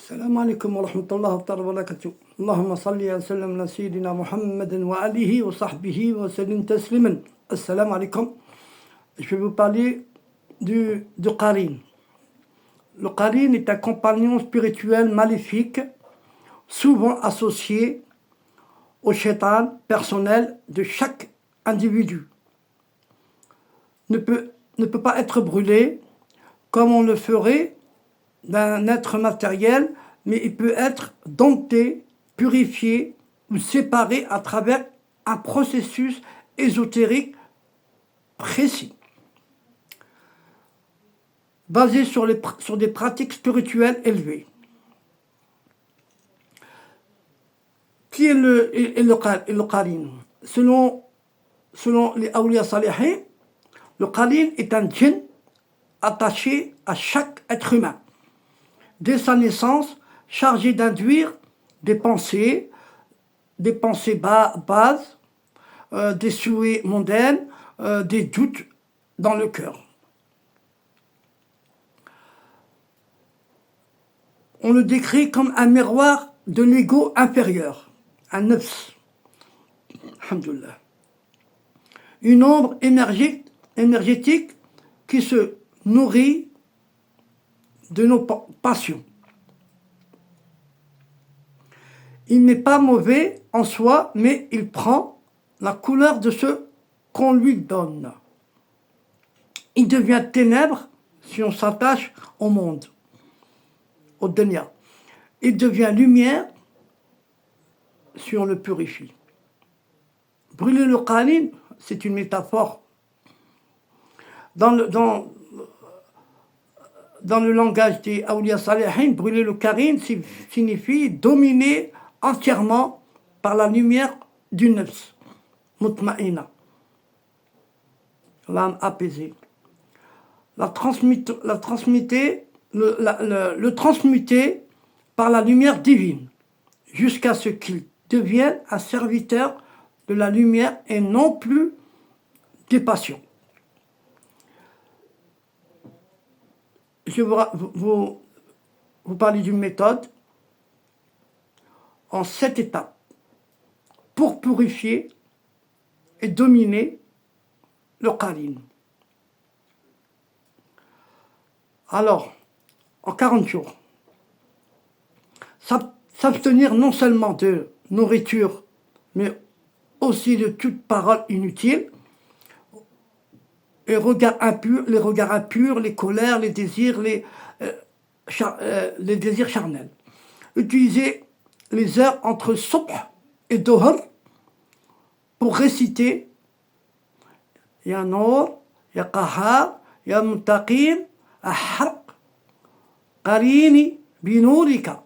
السلام عليكم ورحمة الله تعالى وبركاته. اللهم صل وسلم على سيدنا محمد وآله وصحبه وسلم تسليما. Assalamu alaikum. Je vais vous parler du Qarin. Le Qarin est un compagnon spirituel maléfique, souvent associé au shaitan personnel de chaque individu. Ne peut pas être brûlé comme on le ferait d'un être matériel, mais il peut être dompté, purifié ou séparé à travers un processus ésotérique précis, basé sur des pratiques spirituelles élevées. Qui est le Qarin? Selon les Awliya Salihin, le Qarin est un djinn attaché à chaque être humain, dès sa naissance, chargé d'induire des pensées bases, des souhaits mondains, des doutes dans le cœur. On le décrit comme un miroir de l'ego inférieur, un nafs, alhamdoulilah. Une ombre énergétique qui se nourrit de nos passions. Il n'est pas mauvais en soi, mais il prend la couleur de ce qu'on lui donne. Il devient ténèbres si on s'attache au monde, au dunya. Il devient lumière si on le purifie. Brûler le Qarin, c'est une métaphore. Dans le langage des Awliya Salihin, brûler le Qarin signifie dominer entièrement par la lumière du nafs, mutma'ina, l'âme apaisée. Le transmuter par la lumière divine, jusqu'à ce qu'il devienne un serviteur de la lumière et non plus des passions. Je vais vous parler d'une méthode en 7 étapes pour purifier et dominer le Qarin. Alors, en 40 jours, s'abstenir non seulement de nourriture, mais aussi de toute parole inutile, les regards impurs, les colères, les désirs, les désirs charnels. Utiliser les heures entre Subh et Dohr pour réciter Ya Nour, Ya Qahar, Ya Muntaqim, Ahraq, Qarini, Binourika.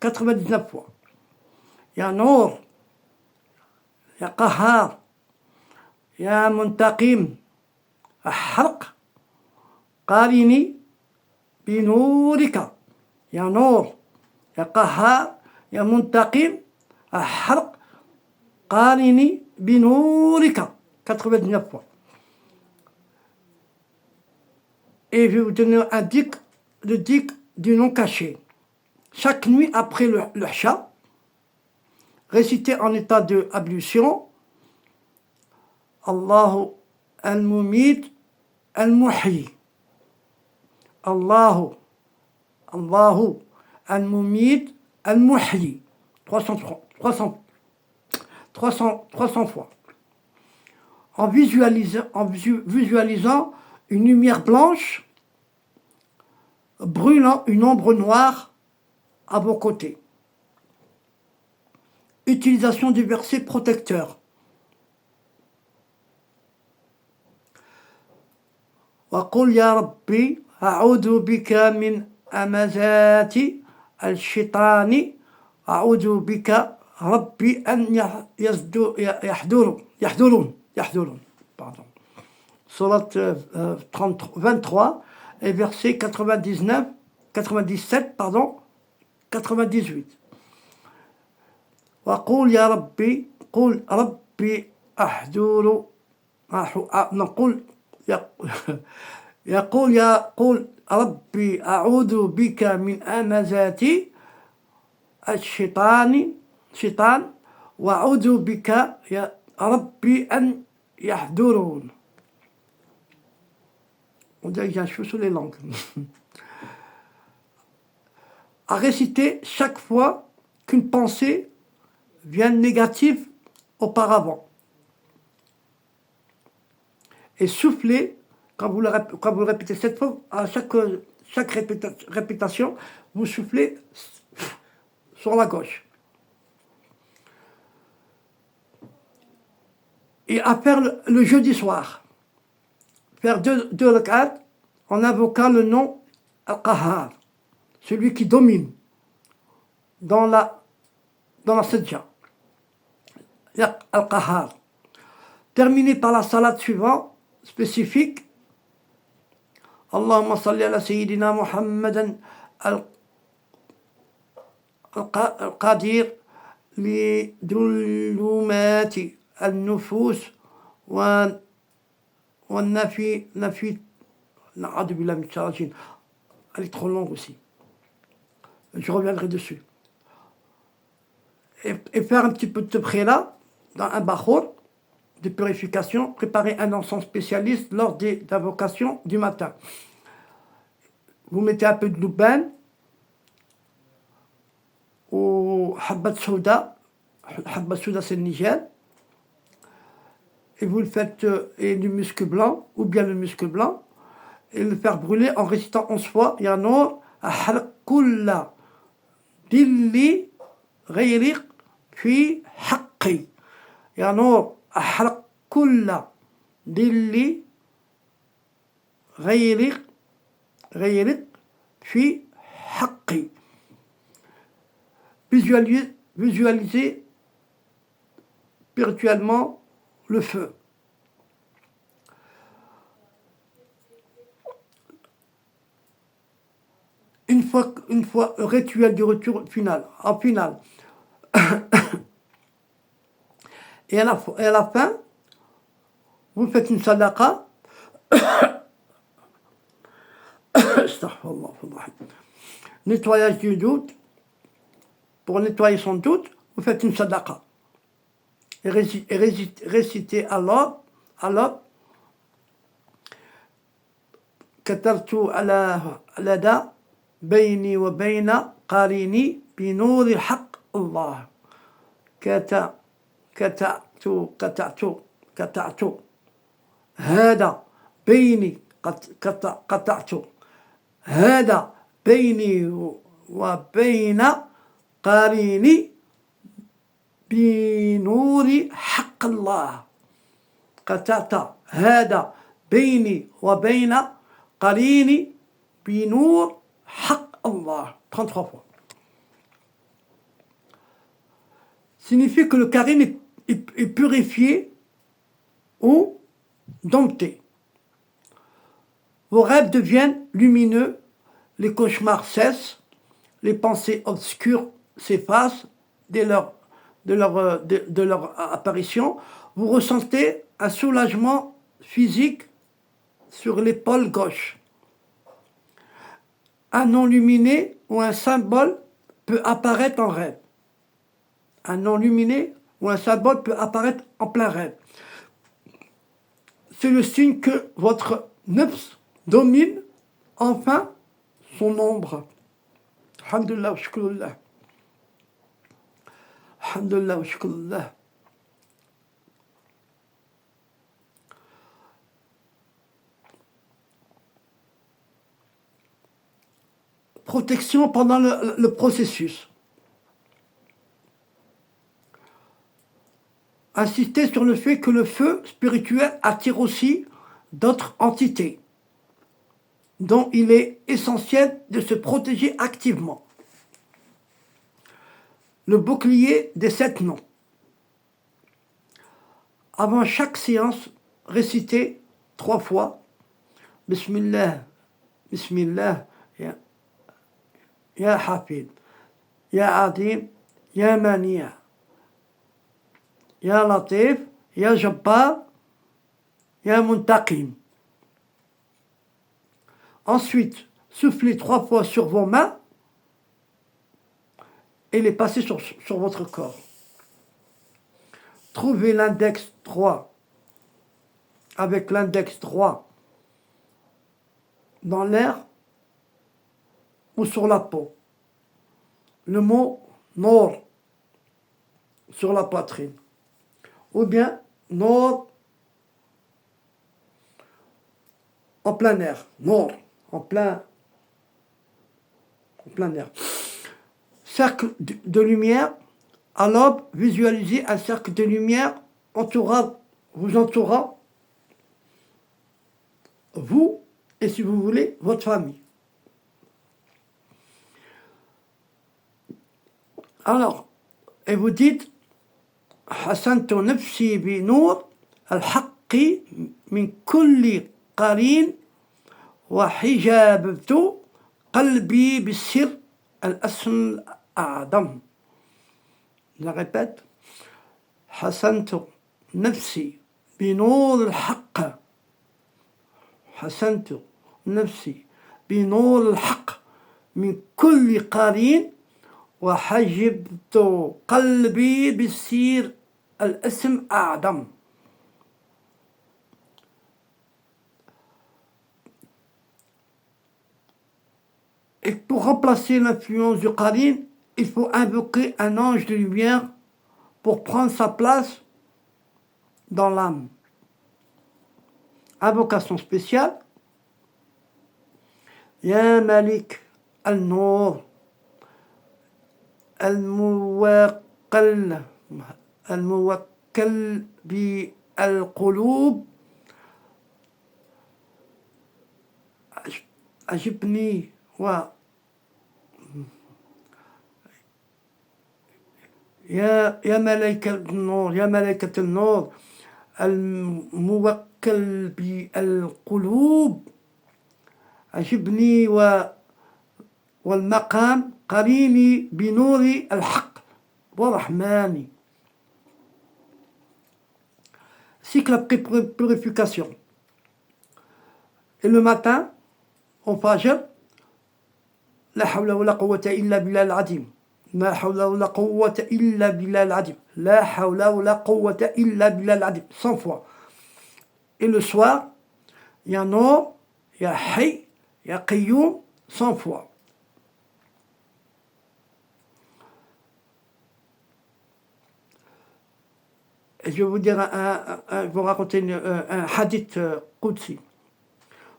99 fois. Ya Nour, Ya Qahar, Ya Muntaqim, Ahraq, Qarini, Binourika. Ya Nour, Ya Qahar, Ya Muntaqim, Ahraq, Qarini, Binourika. 99 fois. Et je vais vous donner le dik du nom caché. Chaque nuit après le Isha, réciter en état de ablution Allahu al-Mumit al-Muhyi. Allahu al-Mumit al-Muhyi. 300 fois. En visualisant une lumière blanche brûlant une ombre noire à vos côtés. Utilisation du verset protecteur. وقل يا ربي أعوذ بك من همزات الشيطان أعوذ بك ربي أن يحضرون. Pardon. Surat 23 et verset 97, 98. وقل يا ربي قل ربي أحضر نقول يقول ربي أعوذ بك من همزات الشيطان وأعوذ بك يا ربي أن يحضرون. On dirait que j'ai un cheveu sur les langues. À réciter chaque fois qu'une pensée vient négative auparavant. Et souffler, quand vous le répétez 7 fois, à chaque répétition, vous soufflez sur la gauche. Et à faire le jeudi soir, faire deux rak'at en invoquant le nom Al-Qahhar, celui qui domine dans la sajda. Al-Qahhar. Terminé par la salade suivante, spécifique. Allahumma salli ala Sayyidina Muhammadan al-Qadir li dhulumati al-nufus wa nafi na'udhu billahi min sharri. Elle est trop longue aussi. Je reviendrai dessus. Et faire un petit peu de prélat dans un bachour de purification, préparer un encens spécialiste lors des invocations du matin. Vous mettez un peu de louban ou habbat souda. Habbat souda, c'est le Niger. Et vous le faites, et du musc blanc, ou bien le musc blanc, et le faire brûler en récitant 11 fois Ya Nour ahraq kulla dilli ghayriq fi haqqi. Ya Nour ahraq kulla dilli ghayriq fi haqqi. Visualisez spirituellement le feu. Une fois le rituel du retour en finale. Et à la fin, vous faites une sadaqa. Nettoyage du doute. Pour nettoyer son doute, vous faites une sadaqa. Et récitez Allah. كتبت على لدى بيني وبين قاريني بنور حق الله. قطعت هذا بيني قطعت هذا بيني وبين قاريني بنور حق الله. قطعت هذا بيني وبين قاريني بنور حق الله. 33 fois. Signifie que le karine est purifié ou dompté. Vos rêves deviennent lumineux, les cauchemars cessent, les pensées obscures s'effacent dès de leur apparition. Vous ressentez un soulagement physique sur l'épaule gauche. Un nom luminé ou un symbole peut apparaître en rêve. Un nom luminé ou un symbole peut apparaître en plein rêve. C'est le signe que votre nefs domine enfin son ombre. Alhamdulillah wa shukrullah. Alhamdulillah wa shukrullah. Protection pendant le processus. Insister sur le fait que le feu spirituel attire aussi d'autres entités, dont il est essentiel de se protéger activement. Le bouclier des 7 noms. Avant chaque séance, récitez 3 fois Bismillah, Bismillah, Ya Hafid, Ya Adim, Ya Mania, Ya Latif, Ya Jabbar, Ya Muntaqim. Ensuite, soufflez 3 fois sur vos mains et les passez sur votre corps. Trouvez l'index droit avec l'index droit dans l'air ou sur la peau. Le mot Nour sur la poitrine. Ou bien Nour en plein air. Nour en plein air. Cercle de lumière. À l'aube, visualisez un cercle de lumière vous entourant, vous et si vous voulez, votre famille. Alors, et vous dites حسنت نفسي بنور الحق من كل قرين وحجابت قلبي بالسر الاسم الأعظم. Je répète. حسنت نفسي بنور الحق. حسنت نفسي بنور الحق من كل قرين وحجبت قلبي بالسير الاسم أعظم. Et pour remplacer l'influence du qarin, il faut invoquer un ange de lumière pour prendre sa place dans l'âme. Invocation spéciale. Ya Malik al-Nour الموكل بالقلوب أجبني يا ملائكة النور الموكل بالقلوب أجبني والمقام قريني بنور الحق والرحمن. Cycle après purification. Et le matin, au Fajr, لا حول ولا قوة إلا بالله العظيم. لا حول ولا قوة إلا بالله العظيم. لا حول ولا قوة إلا بالله العظيم. 100 fois. Et le soir, Ya Nour, Ya Hayy, Ya Qayyum, 100 fois. Et je vais vous dire vous raconter un hadith Qudsi.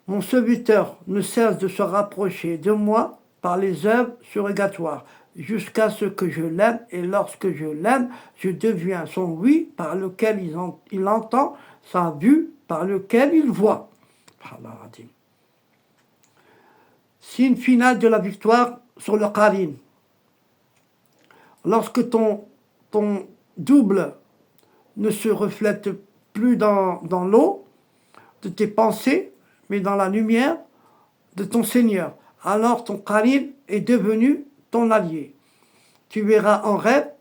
Mon serviteur ne cesse de se rapprocher de moi par les œuvres surrogatoires, jusqu'à ce que je l'aime, et lorsque je l'aime, je deviens son oui par lequel il entend, sa vue par lequel il voit. Signe final de la victoire sur le qarin. Lorsque ton double ne se reflète plus dans l'eau de tes pensées, mais dans la lumière de ton Seigneur, alors ton qarin est devenu ton allié. Tu verras en rêve,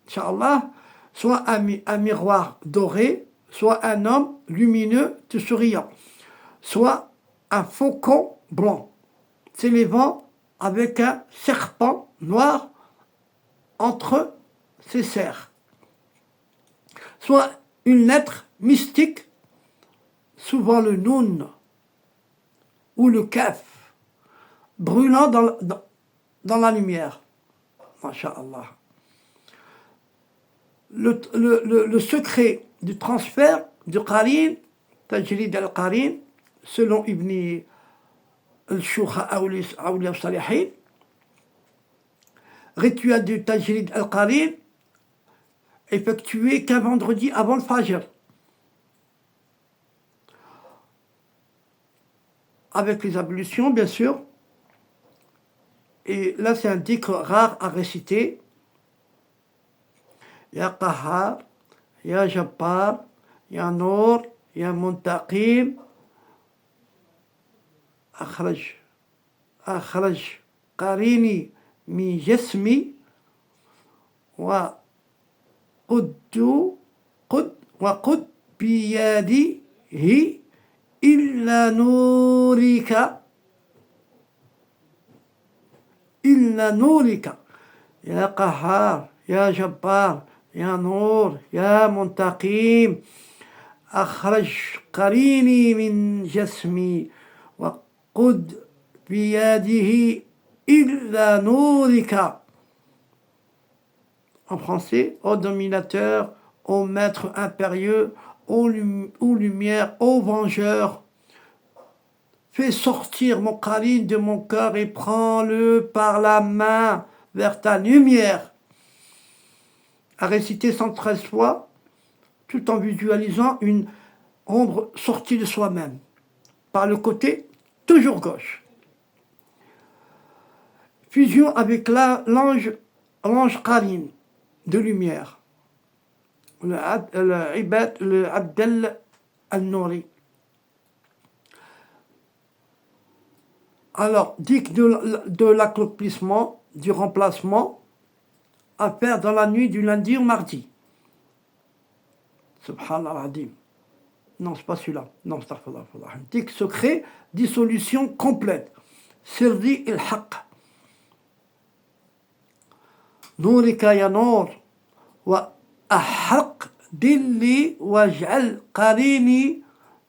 Inch'Allah, soit un miroir doré, soit un homme lumineux te souriant, soit un faucon blanc s'élevant avec un serpent noir entre ses serres, soit une lettre mystique, souvent le Noun ou le Kaf, brûlant dans la lumière. Masha'Allah. Le secret du transfert du qarin, Tajrid al-Qarin, selon Ibn al-Shukha Awliya al-Salihin, rituel du Tajrid al-Qarin, effectué qu'un vendredi avant le Fajr, avec les ablutions bien sûr. Et là c'est un dhikr rare à réciter. Ya Qahhar, Ya Jabbar, Ya Nour, Ya Muntaqim, أخرج قريني من جسمي وقد بيده إلا نورك إلا نورك يا قهار يا جبار يا نور يا منتقم أخرج قريني من جسمي وقد بيده إلا نورك. En français, ô dominateur, ô maître impérieux, ô lumière, ô vengeur, fais sortir mon Qarin de mon cœur et prends-le par la main vers ta lumière. À réciter 113 fois, tout en visualisant une ombre sortie de soi-même, par le côté toujours gauche. Fusion avec l'ange Qarin de lumière, le Abdel al-Nouri. Alors, dict de l'accomplissement, du remplacement, à faire dans la nuit du lundi au mardi. Subhanallah al-Adim. Non, c'est pas celui-là. Non, astaghfirullah. Dict secret, dissolution complète. Sirri il-Haq. نورك يا نور وأحرق دلي واجعل قريني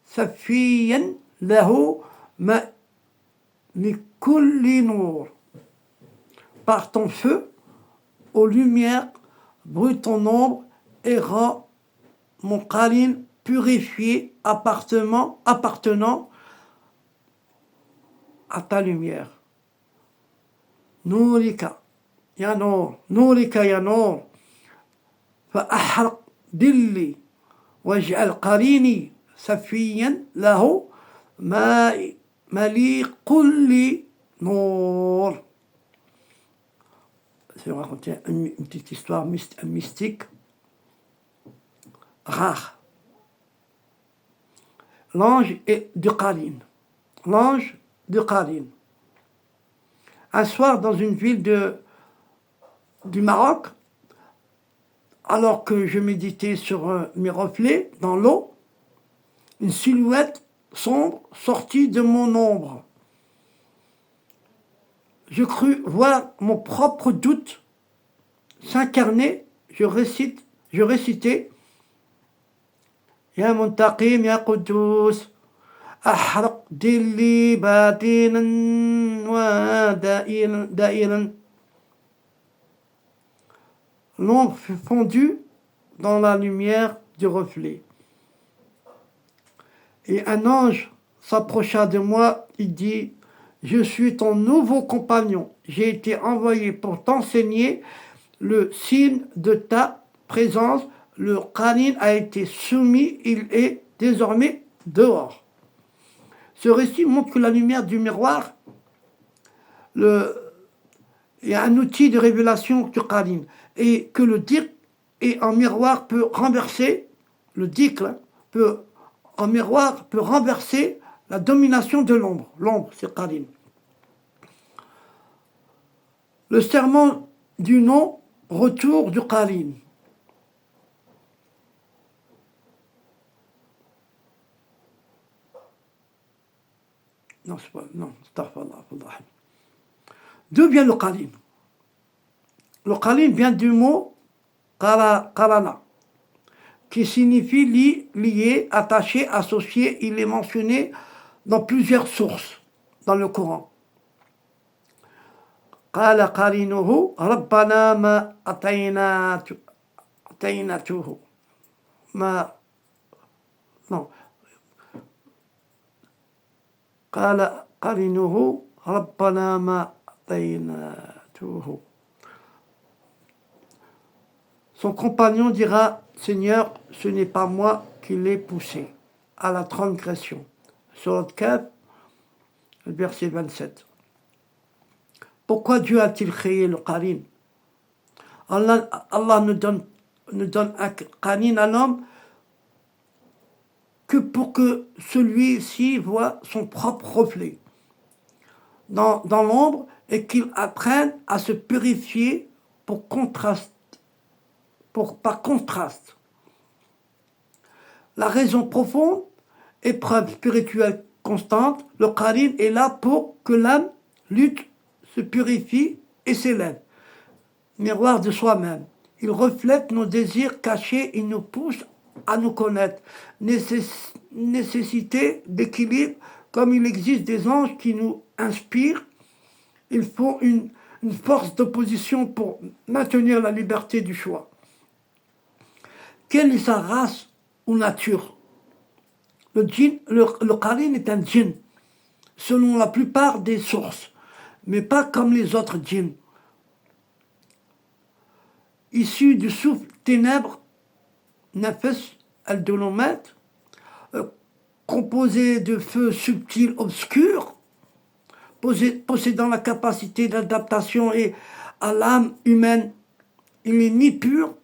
سفيا له لكل نور. Par ton feu, aux lumières, brûle ton ombre et rends mon qarin purifié appartenant à ta lumière. Nourika. يا نور نورك يا نور فأحرق دلي واجعل قريني سفيا له مليق لي نور. Je vais raconter une petite histoire mystique rare. L'ange de Qarin. L'ange de Qarin. Un soir, dans une ville du Maroc, alors que je méditais sur mes reflets dans l'eau, une silhouette sombre sortit de mon ombre. Je crus voir mon propre doute s'incarner. Je récitais Ya Muntaqim Ya Quddus Ahraq Dilli Batinan wa Da'iran. L'ombre fut fondue dans la lumière du reflet. Et un ange s'approcha de moi, il dit, je suis ton nouveau compagnon, j'ai été envoyé pour t'enseigner le signe de ta présence, le Qarin a été soumis, il est désormais dehors. Ce récit montre que la lumière du miroir est un outil de révélation du Qarin, et que le dhikr en miroir peut renverser, le dhikr en miroir peut renverser la domination de l'ombre. L'ombre, c'est Qarin. Le serment du nom, retour du Qarin. Non, c'est pas. Non, astaghfirullah. D'où vient le Qarin? Le Qarin vient du mot qarana, qui signifie lié, attaché, associé. Il est mentionné dans plusieurs sources dans le Coran. قال قرينه ربنا ما أتينته ما non قال قرينه ربنا ما أتينته. Son compagnon dira, Seigneur, ce n'est pas moi qui l'ai poussé à la transgression. Surat 4, verset 27. Pourquoi Dieu a-t-il créé le Qarin? Allah ne donne un Qarin à l'homme que pour que celui-ci voit son propre reflet dans l'ombre et qu'il apprenne à se purifier par contraste. La raison profonde, épreuve spirituelle constante, le Qarin est là pour que l'âme lutte, se purifie et s'élève. Miroir de soi-même. Il reflète nos désirs cachés, il nous pousse à nous connaître. Nécessité d'équilibre, comme il existe des anges qui nous inspirent, il faut une force d'opposition pour maintenir la liberté du choix. Quelle est sa race ou nature? Le qarin est un djinn, selon la plupart des sources, mais pas comme les autres djinns. Issu du souffle ténèbres, nafs al-dolomet, composé de feux subtils obscurs, possédant la capacité d'adaptation et à l'âme humaine. Il n'est ni pur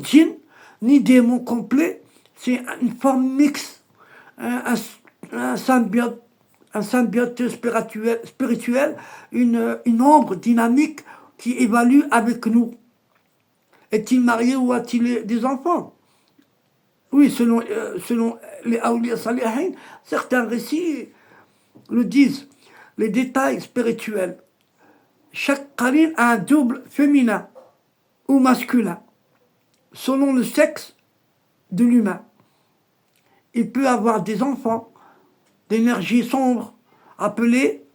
djinn, ni démon complet. C'est une forme mixte, un symbiote spirituel, une ombre dynamique qui évalue avec nous. Est-il marié ou a-t-il des enfants? Oui, selon les awliya salihin, certains récits le disent. Les détails spirituels. Chaque qarin a un double féminin ou masculin, selon le sexe de l'humain. Il peut avoir des enfants d'énergie sombre, appelés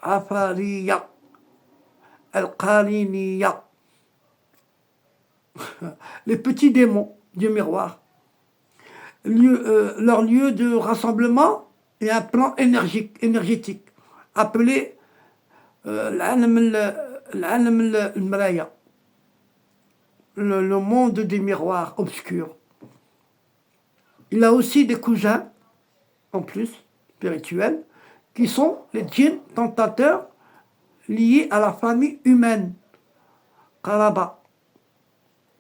al-afariya, al-qariniya, les petits démons du miroir. Leur lieu de rassemblement est un plan énergétique, appelé l'Alam al-Mraya, le monde des miroirs obscurs. Il a aussi des cousins, en plus, spirituels, qui sont les djinns tentateurs liés à la famille humaine. Qaraba,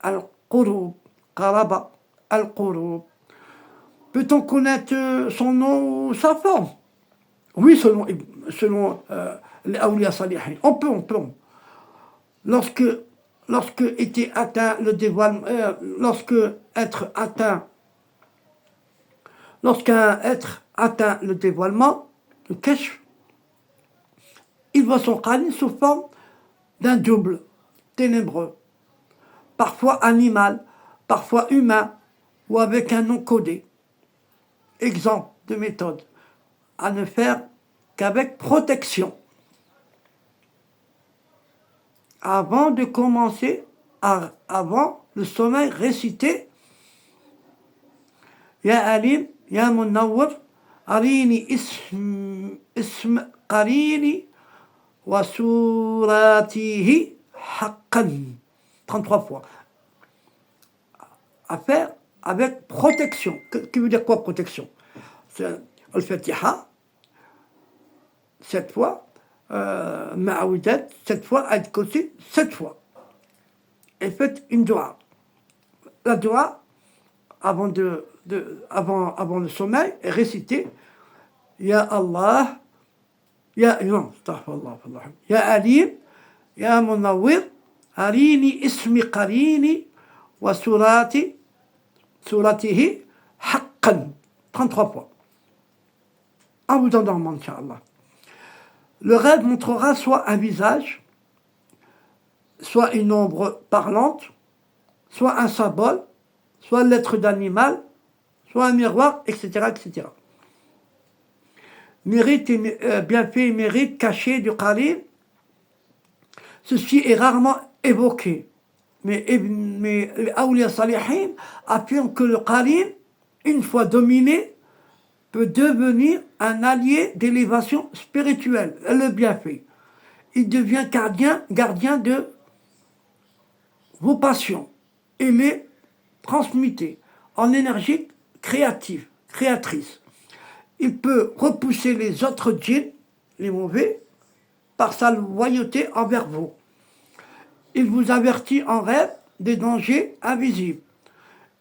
al-Qurub, Qaraba, al-Qurub. Peut-on connaître son nom ou sa forme? Oui, selon les awliya salihin. On peut. Lorsque était atteint le dévoilement, lorsqu'un être atteint le dévoilement, le kashf, il voit son qarin sous forme d'un double ténébreux, parfois animal, parfois humain, ou avec un nom codé. Exemple de méthode à ne faire qu'avec protection. Avant de commencer, avant le sommeil, réciter Ya Alim, Ya Munawwir, Arini ism qarini wa suratihi haqqan. 33 fois. À faire avec protection. Qui veut dire quoi protection? C'est Al-Fatiha, 7 fois, Ma'awidat, 7 fois, Al-Kursi, 7 fois. Et faites une dua. La dua, avant le sommeil, est récitée Ya Allah, Ya Alim, Ya Munawwir, Arini ismi qarini wa suratihi haqqan. 33 fois. En vous endormant, Inch'Allah. Le rêve montrera soit un visage, soit une ombre parlante, soit un symbole, soit l'être d'animal, soit un miroir, etc. etc. Mérite et bienfait et mérite caché du qarin, ceci est rarement évoqué. Mais les awliya salihin affirment que le qarin, une fois dominé, peut devenir un allié d'élévation spirituelle, le bienfait. Il devient gardien de vos passions et les transmuter en énergie créatrice. Il peut repousser les autres djinns, les mauvais, par sa loyauté envers vous. Il vous avertit en rêve des dangers invisibles.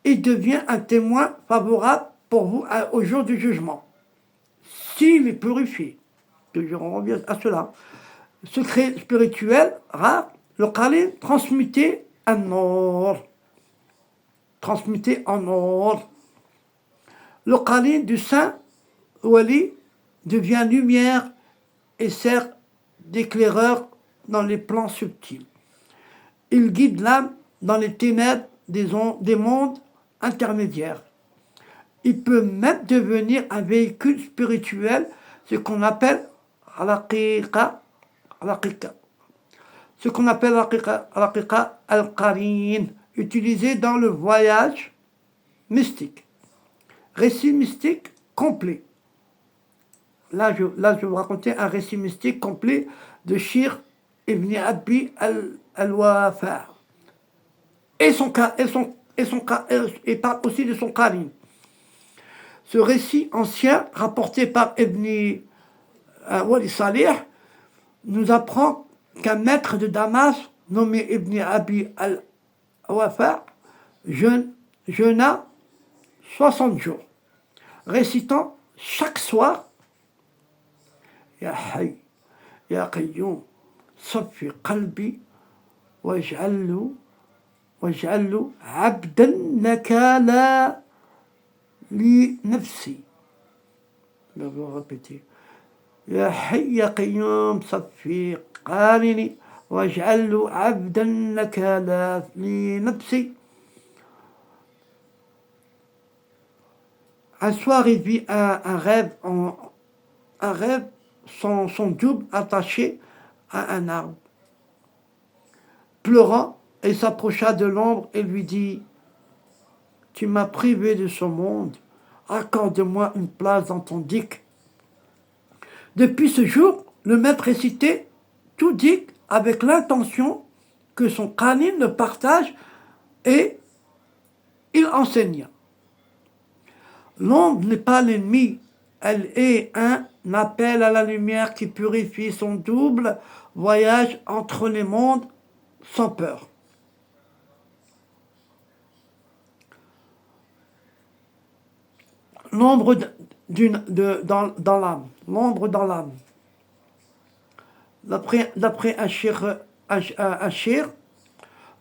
Il devient un témoin favorable pour vous au jour du jugement. S'il est purifié, toujours on revient à cela, secret spirituel rare, le qarin transmuté en or. Le qarin du saint wali devient lumière et sert d'éclaireur dans les plans subtils. Il guide l'âme dans les ténèbres des mondes intermédiaires. Il peut même devenir un véhicule spirituel, ce qu'on appelle raqiqa, ce qu'on appelle raqiqa al-qarin, utilisé dans le voyage mystique. Récit mystique complet. Là, je vais vous raconter un récit mystique complet de Shir ibn Abi al-Wafa. Et parle aussi de son qarin. Ce récit ancien, rapporté par Ibn Wali Salih, nous apprend qu'un maître de Damas, nommé Ibn Abi al-Wafa, jeûna 60 jours, récitant chaque soir Ya Hayy, Ya Qayyum, Safi Qalbi, waj'alhu abdan nakala li nafsi. Je vais répéter. Ya Hayy, Ya Qayyum, Safi Qalbi, waj'alhu abdan nakala li nafsi. Un soir, il vit un rêve, son double attaché à un arbre. Pleurant, il s'approcha de l'ombre et lui dit « Tu m'as privé de ce monde, accorde-moi une place dans ton dik. » Depuis ce jour, le maître récitait tout dik avec l'intention que son qarin le partage et il enseigna. L'ombre n'est pas l'ennemi, elle est un appel à la lumière qui purifie son double voyage entre les mondes sans peur. L'ombre dans l'âme. L'ombre dans l'âme. D'après Achir,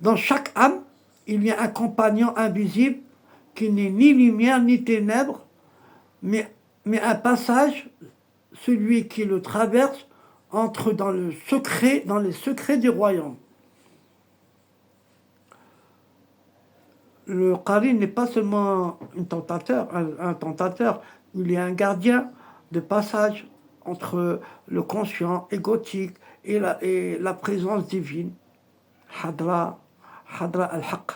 dans chaque âme, il y a un compagnon invisible qui n'est ni lumière ni ténèbres, mais un passage, celui qui le traverse, entre dans les secrets du royaume. Le qarin n'est pas seulement un tentateur, il est un gardien de passage entre le conscient égotique et la présence divine. Hadra al-Haq.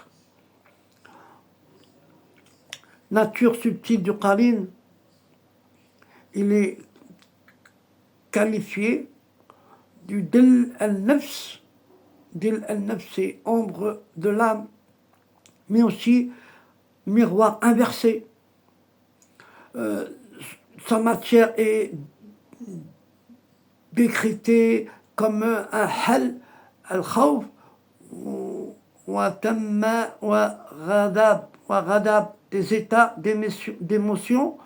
Nature subtile du qarin, il est qualifié du dil al-nafs. Dil al-nafs, c'est ombre de l'âme, mais aussi miroir inversé. Sa matière est décritée comme un hal al-khawf wa tamma wa ghadab, des états d'émotion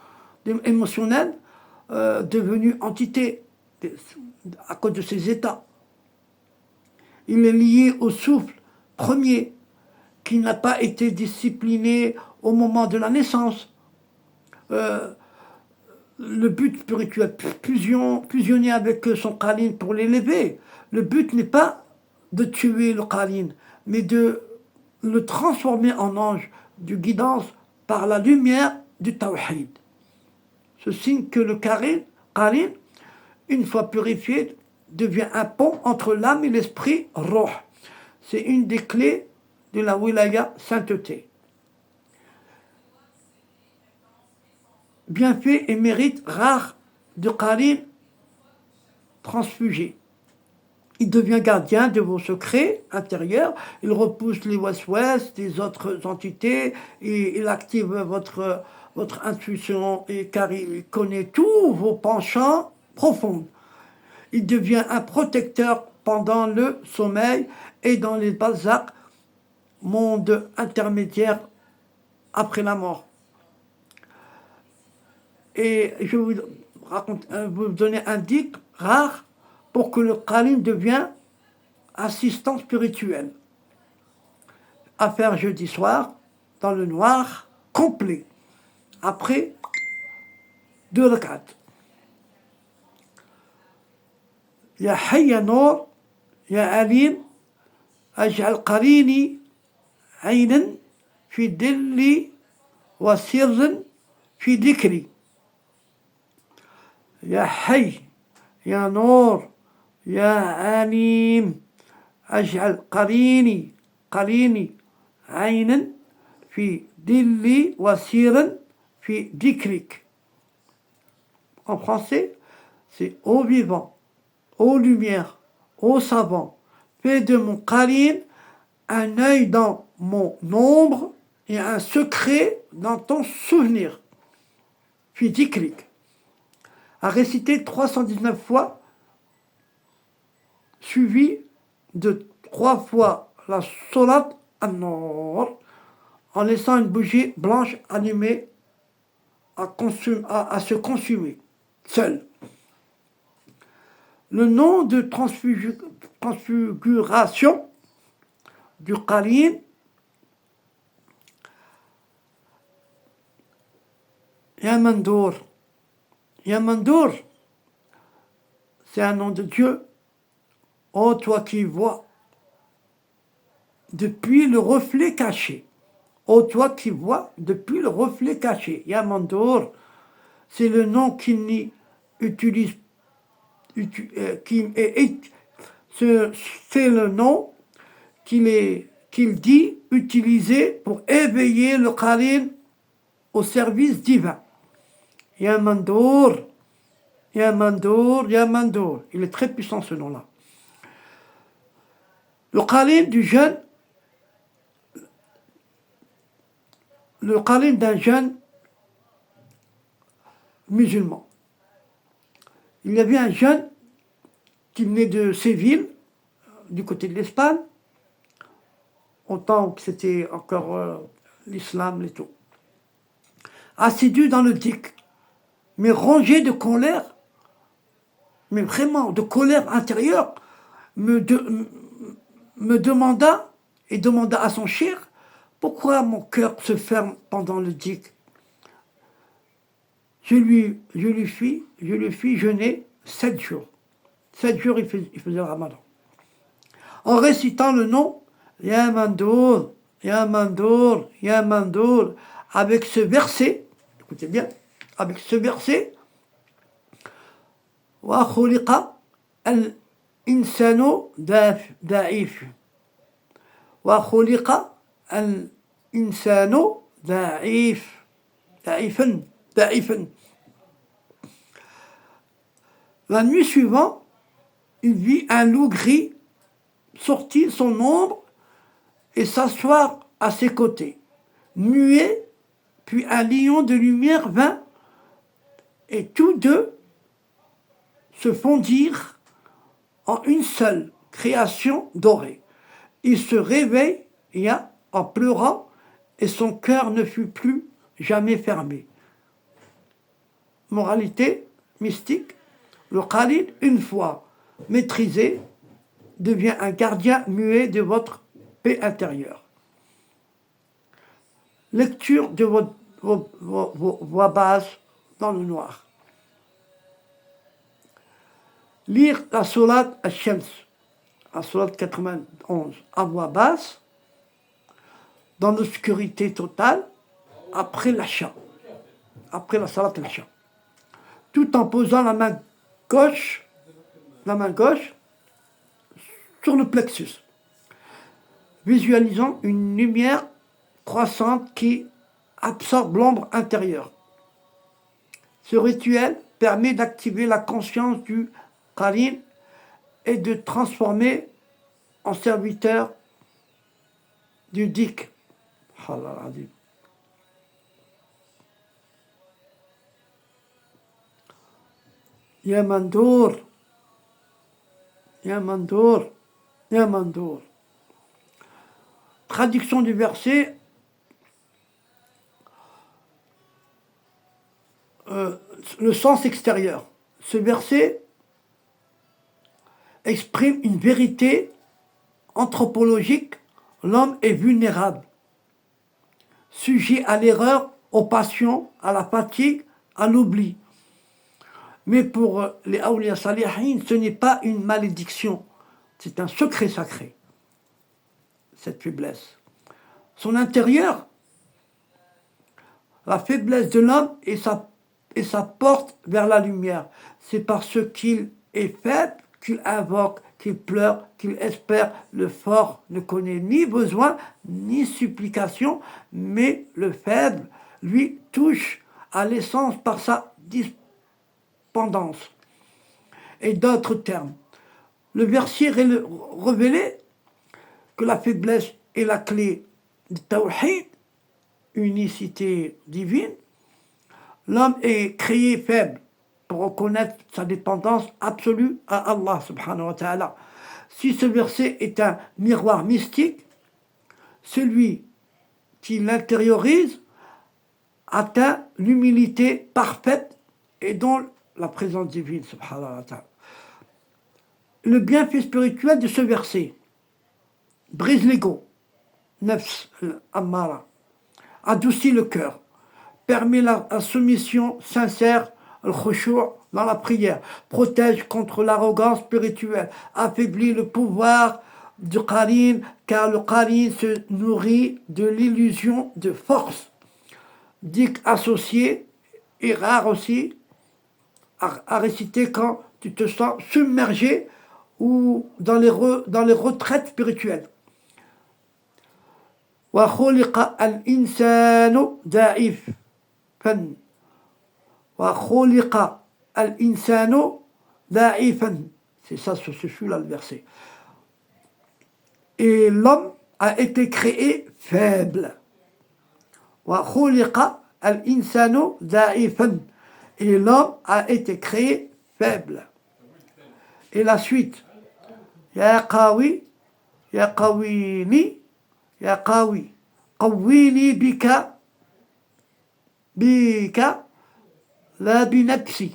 émotionnels devenus entités à cause de ces états. Il est lié au souffle premier qui n'a pas été discipliné au moment de la naissance. Le but spirituel, fusionner avec son qarin pour l'élever. Le but n'est pas de tuer le qarin, mais de le transformer en ange de guidance par la lumière du tawhid. Ce signe que le qarin, une fois purifié, devient un pont entre l'âme et l'esprit roh. C'est une des clés de la wilaya, sainteté. Bienfait et mérite rare de qarin transfugé. Il devient gardien de vos secrets intérieurs, il repousse les waswas des autres entités, et il active votre intuition, car il connaît tous vos penchants profonds. Il devient un protecteur pendant le sommeil et dans les barzakh, monde intermédiaire après la mort. Et je vais vous donner un dik rare pour que le qarin devienne assistant spirituel. À faire jeudi soir, dans le noir, complet. Après 2 rak'at. يا حي يا نور يا عليم اجعل قريني عينا في دلي وسر في ذكري. يا حي يا نور يا عليم اجعل قريني عينا في دلي وسر في ذكرك. En français, c'est ô vivant, ô lumière, ô savant, fais de mon qarin un œil dans mon ombre et un secret dans ton souvenir. Fi dhikrik. À réciter 319 fois, suivi de 3 fois la solat an-nur, en laissant une bougie blanche allumée à se consumer, seul. Le nom de transfiguration du qarin Ya Mandour. Ya Mandour, c'est un nom de Dieu. Ô toi qui vois depuis le reflet caché. Ô toi qui vois depuis le reflet caché. Ya Mandour, c'est le nom qu'il n'y utilise. C'est le nom qu'il dit utiliser pour éveiller le qarin au service divin. Ya Mandour, Ya Mandour, Ya Mandour. Il est très puissant ce nom-là. Le qarin du jeune, le qarin d'un jeune musulman. Il y avait un jeune qui venait de Séville, du côté de l'Espagne, au temps que c'était encore l'islam et tout. Assidu dans le dhikr, mais rongé de colère, mais vraiment de colère intérieure, me demanda et demanda à son cheikh pourquoi mon cœur se ferme pendant le dhikr. Je lui fis jeûner 7 jours. 7 jours, il faisait le ramadan. En récitant le nom Ya Mandour, Ya Mandour, Ya Mandour, avec ce verset, écoutez bien, avec ce verset, Wa khuliqa al-insanu da'if. Wa khuliqa al-insanu da'if. Da'ifan. La nuit suivante, il vit un loup gris sortir son ombre et s'asseoir à ses côtés. Muet, puis un lion de lumière vint, et tous deux se fondirent en une seule création dorée. Il se réveilla en pleurant, et son cœur ne fut plus jamais fermé. Moralité mystique, le qarin, une fois maîtrisé, devient un gardien muet de votre paix intérieure. Lecture de vos voix basses dans le noir. Lire la sourate Al-Shams, la sourate 91, à voix basse, dans l'obscurité totale, après l'achat, après la sourate Al-Shams, tout en posant la main gauche sur le plexus, visualisant une lumière croissante qui absorbe l'ombre intérieure. Ce rituel permet d'activer la conscience du qarin et de transformer en serviteur du dhikr. Ya Mandour, Ya Mandour, Ya Mandour. Traduction du verset. Le sens extérieur. Ce verset exprime une vérité anthropologique. L'homme est vulnérable, sujet à l'erreur, aux passions, à la fatigue, à l'oubli. Mais pour les awliya salihin, ce n'est pas une malédiction, c'est un secret sacré, cette faiblesse. Son intérieur, la faiblesse de l'homme et sa porte vers la lumière. C'est parce qu'il est faible qu'il invoque, qu'il pleure, qu'il espère. Le fort ne connaît ni besoin, ni supplication, mais le faible, lui, touche à l'essence par sa dépendance. Et d'autres termes, le verset révélait que la faiblesse est la clé du tawhid, unicité divine. L'homme est créé faible pour reconnaître sa dépendance absolue à Allah subhanahu wa ta'ala. Si ce verset est un miroir mystique, celui qui l'intériorise atteint l'humilité parfaite et dans la présence divine subhanahu wa ta'ala. Le bienfait spirituel de ce verset brise l'ego, nafs al-ammara, adoucit le cœur, permet la soumission sincère, le khushu' dans la prière, protège contre l'arrogance spirituelle, affaiblit le pouvoir du qarin, car le qarin se nourrit de l'illusion de force. Dit associé est rare aussi à réciter quand tu te sens submergé ou dans les retraites spirituelles. وخلق الإنسان ضعيفا وخلق الإنسان ضعيفا. C'est ça, ce fut-là le verset. Et l'homme a été créé faible. وخلق الإنسان ضعيفا. Et l'homme a été créé faible. Et la suite. يا قوي يا قويني يا قوي قويني بك لا بنفسي.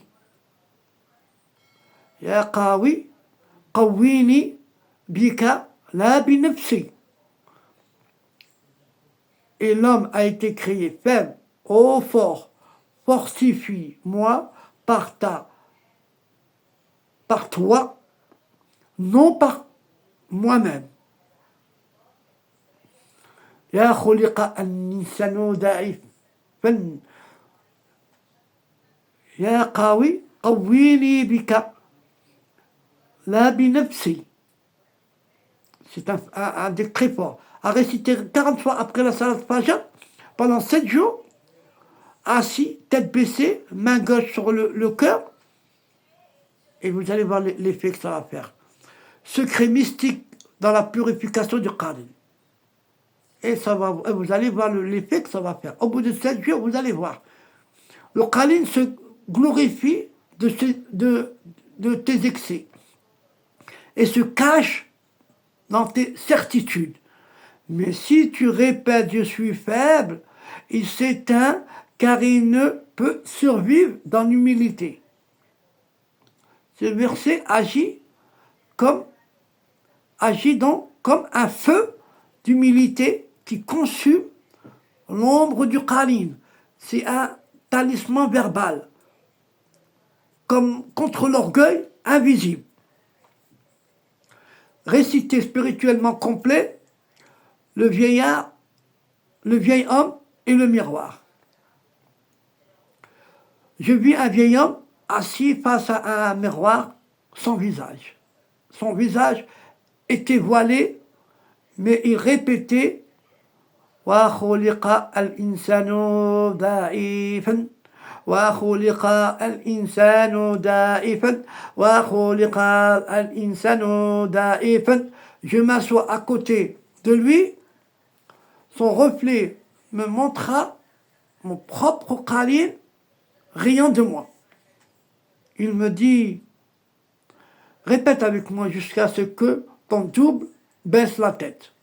يا قوي قويني بك لا بنفسي. Et l'homme a été créé faible. Ô fort, fortifie-moi par toi, non par moi-même. يا خلق الإنسان ضعيفا يا قوي قويني بك لا بنفسي. C'est un décret fort. À réciter 40 fois après la salat fajr, pendant 7 jours, assis, tête baissée, main gauche sur le cœur, et vous allez voir l'effet que ça va faire. Secret mystique dans la purification du qarin. Et vous allez voir l'effet que ça va faire. Au bout de 7 jours, vous allez voir. Le qarin se glorifie de tes excès et se cache dans tes certitudes. Mais si tu répètes « je suis faible », il s'éteint car il ne peut survivre dans l'humilité. Ce verset agit comme un feu d'humilité qui consume l'ombre du qarin. C'est un talisman verbal, comme contre l'orgueil invisible. Récité spirituellement complet, le vieil homme et le miroir. Je vis un vieil homme assis face à un miroir sans visage. Son visage était voilé, mais il répétait وَخُلِقَ الْإِنسَانُ ضَعِيفًا وَخُلِقَ الْإِنسَانُ ضَعِيفًا وَخُلِقَ الْإِنسَانُ ضَعِيفًا. Je m'assois à côté de lui, son reflet me montra mon propre qarin riant de moi. Il me dit, répète avec moi jusqu'à ce que ton double baisse la tête.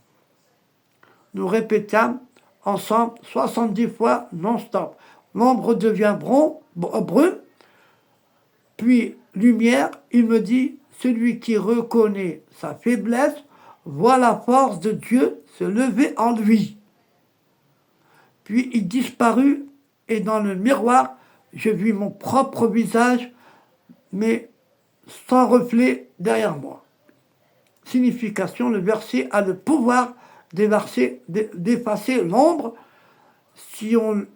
Nous répétâmes ensemble 70 fois non-stop. L'ombre devient brune, puis lumière. Il me dit, celui qui reconnaît sa faiblesse voit la force de Dieu se lever en lui. Puis il disparut et dans le miroir, je vis mon propre visage mais sans reflet derrière moi. Signification, le verset a le pouvoir d'effacer l'ombre si on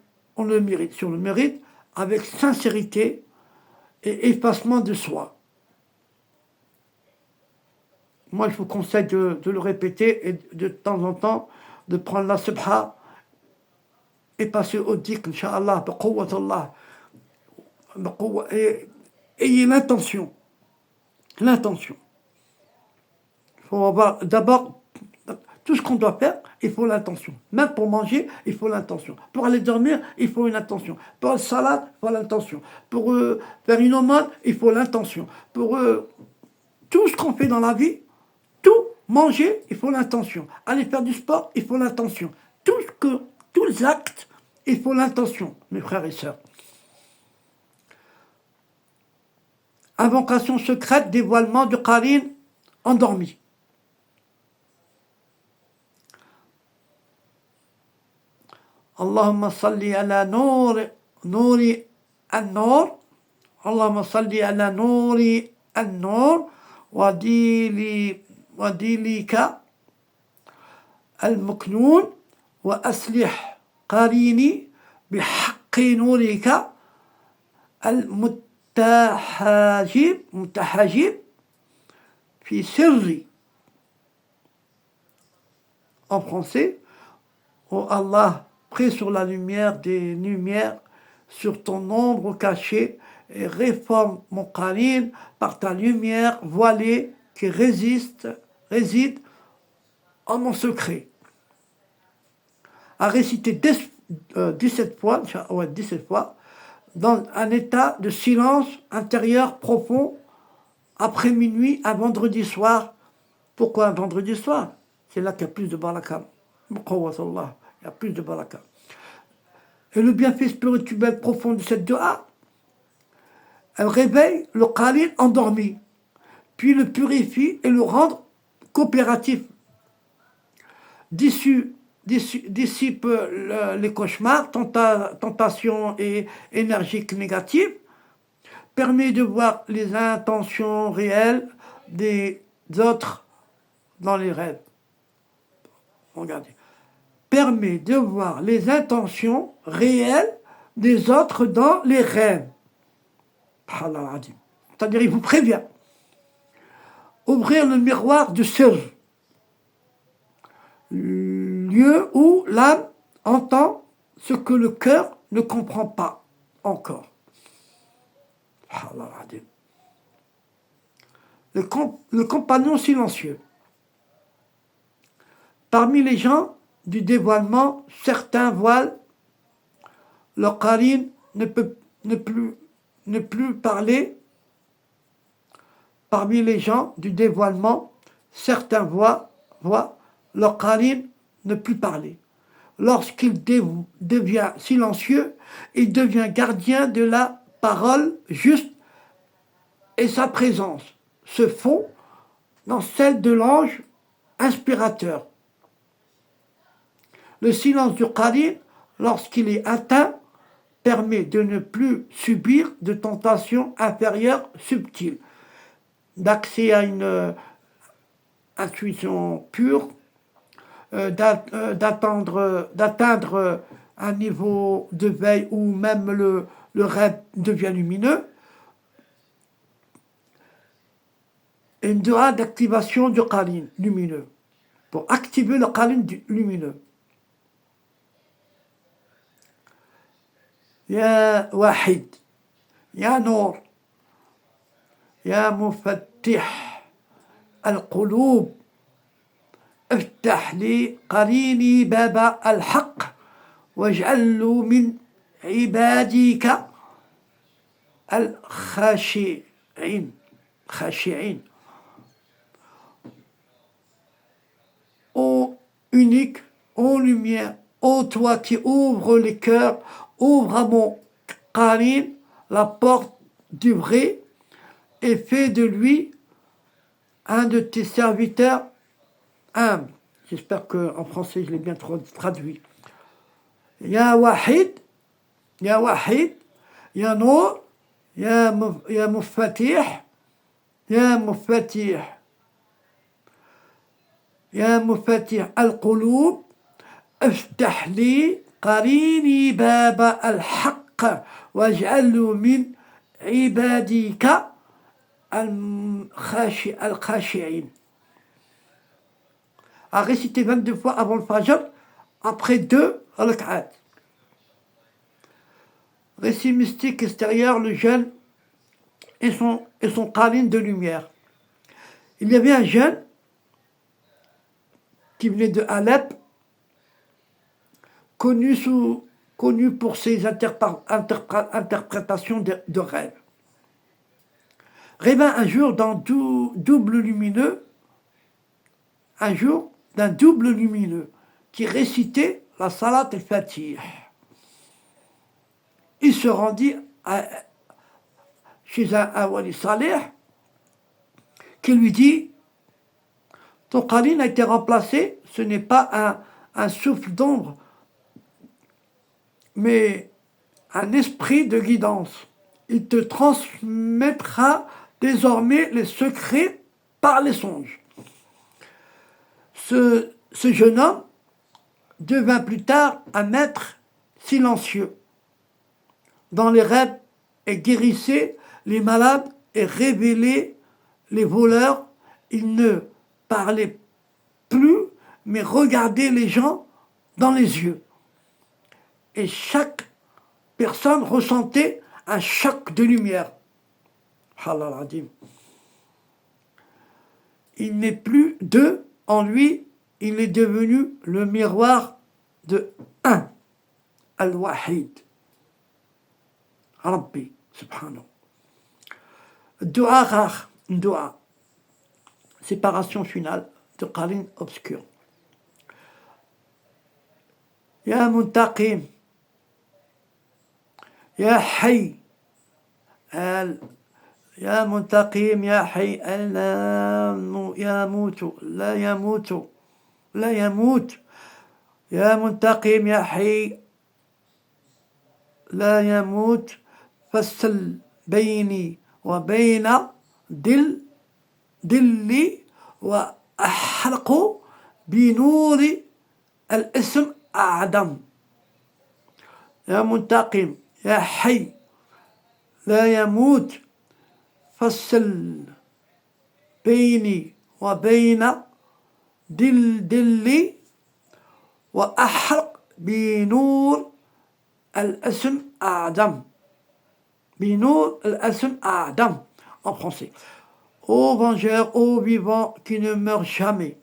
le mérite. Si on le mérite, avec sincérité et effacement de soi. Moi, je vous conseille de le répéter et de temps en temps de prendre la subha et passer au dhikr, Inch'Allah, biqawwatallah. Et ayez l'intention. L'intention. Il faut avoir d'abord tout ce qu'on doit faire, il faut l'intention. Même pour manger, il faut l'intention. Pour aller dormir, il faut une intention. Pour le salat, il faut l'intention. Pour faire une aumône, il faut l'intention. Pour tout ce qu'on fait dans la vie, tout manger, il faut l'intention. Aller faire du sport, il faut l'intention. Tous les actes, il faut l'intention, mes frères et sœurs. Invocation secrète, dévoilement du qarin endormi. Allahumma salli ala nouri an-nour. Allahumma salli ala nouri an-nour. وديلك المكنون وأصلح قريني بحق نورك المتحجب في سري. En français, oh Allah, prie sur la lumière des lumières, sur ton ombre cachée, et réforme mon qarin par ta lumière voilée qui réside en mon secret. À réciter 17 fois, dans un état de silence intérieur profond, après minuit, un vendredi soir. Pourquoi un vendredi soir? C'est là qu'il y a plus de baraka. Il y a plus de baraka. Et le bienfait spirituel profond de cette dua, elle réveille le qarin endormi, puis le purifie et le rend coopératif. Dissipe les cauchemars, tentations et énergiques négatives, permet de voir les intentions réelles des autres dans les rêves. Regardez. Permet de voir les intentions réelles des autres dans les rêves. C'est-à-dire, il vous prévient. Ouvrir le miroir du sirr, lieu où l'âme entend ce que le cœur ne comprend pas encore. Le compagnon silencieux. Parmi les gens du dévoilement, certains voilent leur qarin ne plus parler. Parmi les gens du dévoilement, certains voient leur qarin ne plus parler. Lorsqu'il devient silencieux, il devient gardien de la parole juste et sa présence se fond dans celle de l'ange inspirateur. Le silence du qarin, lorsqu'il est atteint, permet de ne plus subir de tentations inférieures subtiles, d'accès à une intuition pure, d'atteindre un niveau de veille où même le rêve devient lumineux, et une dua d'activation du qarin lumineux, pour activer le qarin lumineux. يا واحد يا نور يا مفتح القلوب افتح لي قريني باب الحق واجعله من عبادك الخاشعين Ô unique, ô lumière, ô toi qui ouvres les cœurs, ouvre à mon qarin la porte du vrai et fais de lui un de tes serviteurs humbles. J'espère qu'en français je l'ai bien traduit. Ya Wahid, Ya Nour, يا مفاتيح يا مفاتيح يا مفاتيح القلوب افتح لي قريني باب الحق واجعله من عبادك الخاشعين. À réciter 22 fois avant le Fajr, après 2 rak'at. Récit mystique extérieur, le jeûne et son qarin de lumière. Il y avait un jeune qui venait de Alep, connu pour ses interprétations de rêves. Rêva un jour d'un double lumineux, qui récitait la Salat al-Fatih. Il se rendit chez un wali salih qui lui dit: ton qarin a été remplacé, ce n'est pas un souffle d'ombre, mais un esprit de guidance. Il te transmettra désormais les secrets par les songes. Ce jeune homme devint plus tard un maître silencieux dans les rêves et guérissait les malades et révélait les voleurs. Il ne parlait plus, mais regardait les gens dans les yeux. Et chaque personne ressentait un choc de lumière. Halal Adim. Il n'est plus deux en lui, il est devenu le miroir de un, Al-Wahid. Rabbi, subhanahu. Dua rare, dua. Séparation finale de qarin obscur. Ya Muntaqim, Ya Hayy, يا منتقم يا حي لا يموت يا منتقم يا حي لا يموت فصل بيني وبين دلي وأحرق بنور الاسم أعدم. يا منتقم يا حي لا يموت فصل بيني وبين دلي وأحرق بنور الاسم أعدم. بنور الاسم أعدم en français. Ô vengeur, ô vivant qui ne meurt jamais,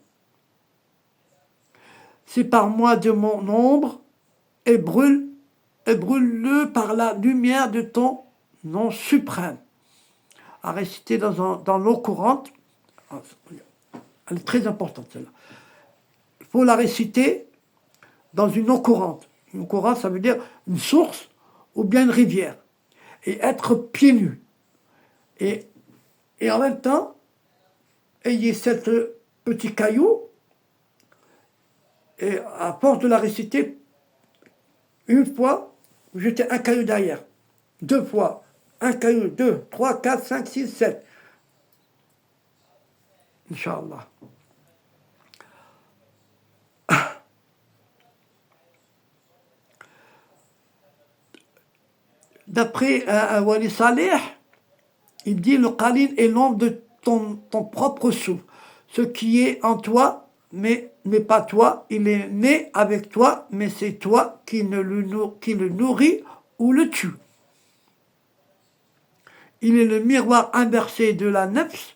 c'est par moi de mon ombre et brûle-le par la lumière de ton nom suprême. À réciter dans l'eau courante. Elle est très importante celle-là. Il faut la réciter dans une eau courante. Une eau courante, ça veut dire une source ou bien une rivière. Et être pieds nus. Et en même temps, ayez cette petit caillou, et à force de la réciter, une fois, vous jetez un caillou derrière. 2 fois. Un caillou, 2, 3, 4, 5, 6, 7. Inch'Allah. D'après un wali salih, il dit: le qarin est l'ombre de ton propre souffle. Ce qui est en toi, mais n'est pas toi. Il est né avec toi, mais c'est toi qui le nourris ou le tue. Il est le miroir inversé de la nefs,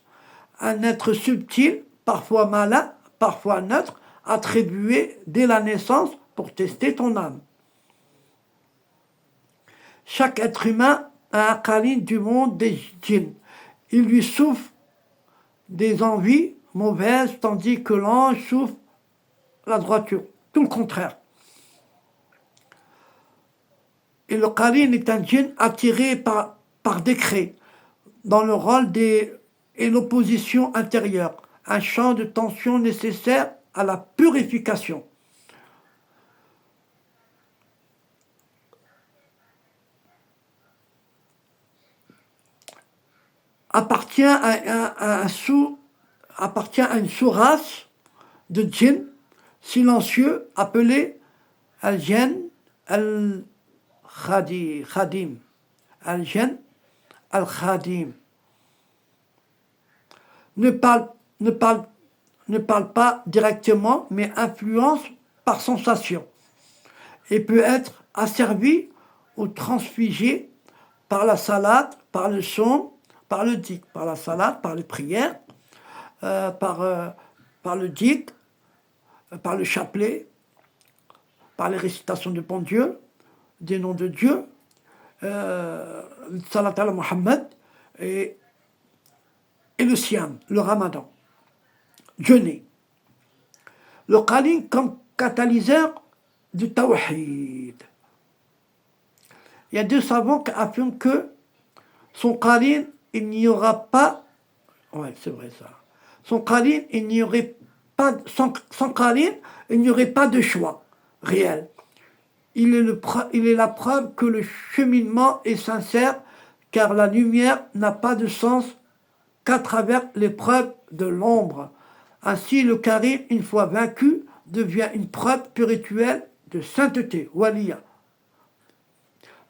un être subtil, parfois malin, parfois neutre, attribué dès la naissance pour tester ton âme. Chaque être humain a un qarin du monde des djinns. Il lui souffle des envies mauvaises, tandis que l'ange souffle la droiture. Tout le contraire. Et le qarin est un djinn attiré par décret, dans le rôle et l'opposition intérieure, un champ de tension nécessaire à la purification. appartient à une sous-race de djinns silencieux appelés al-Jinn al-Khadim. Al-Jinn al-Khadim. Ne parle pas directement, mais influence par sensation, et peut être asservi ou transfigé par la salade, par le son, par le dhikr, par la salade, par les prières, par le dhikr, par le chapelet, par les récitations de bon Dieu, des noms de Dieu, salat ala Muhammad, et le siam, le ramadan, jeûner. Le qarin comme catalyseur du tawhid. Il y a deux savants qui affirment que son qarin, il n'y aura pas... Ouais, c'est vrai ça. Son qarin, il n'y aurait pas... Sans qarin, il n'y aurait pas de choix réel. Il est la preuve que le cheminement est sincère, car la lumière n'a pas de sens qu'à travers l'épreuve de l'ombre. Ainsi, le qarin, une fois vaincu, devient une preuve spirituelle de sainteté, waliya.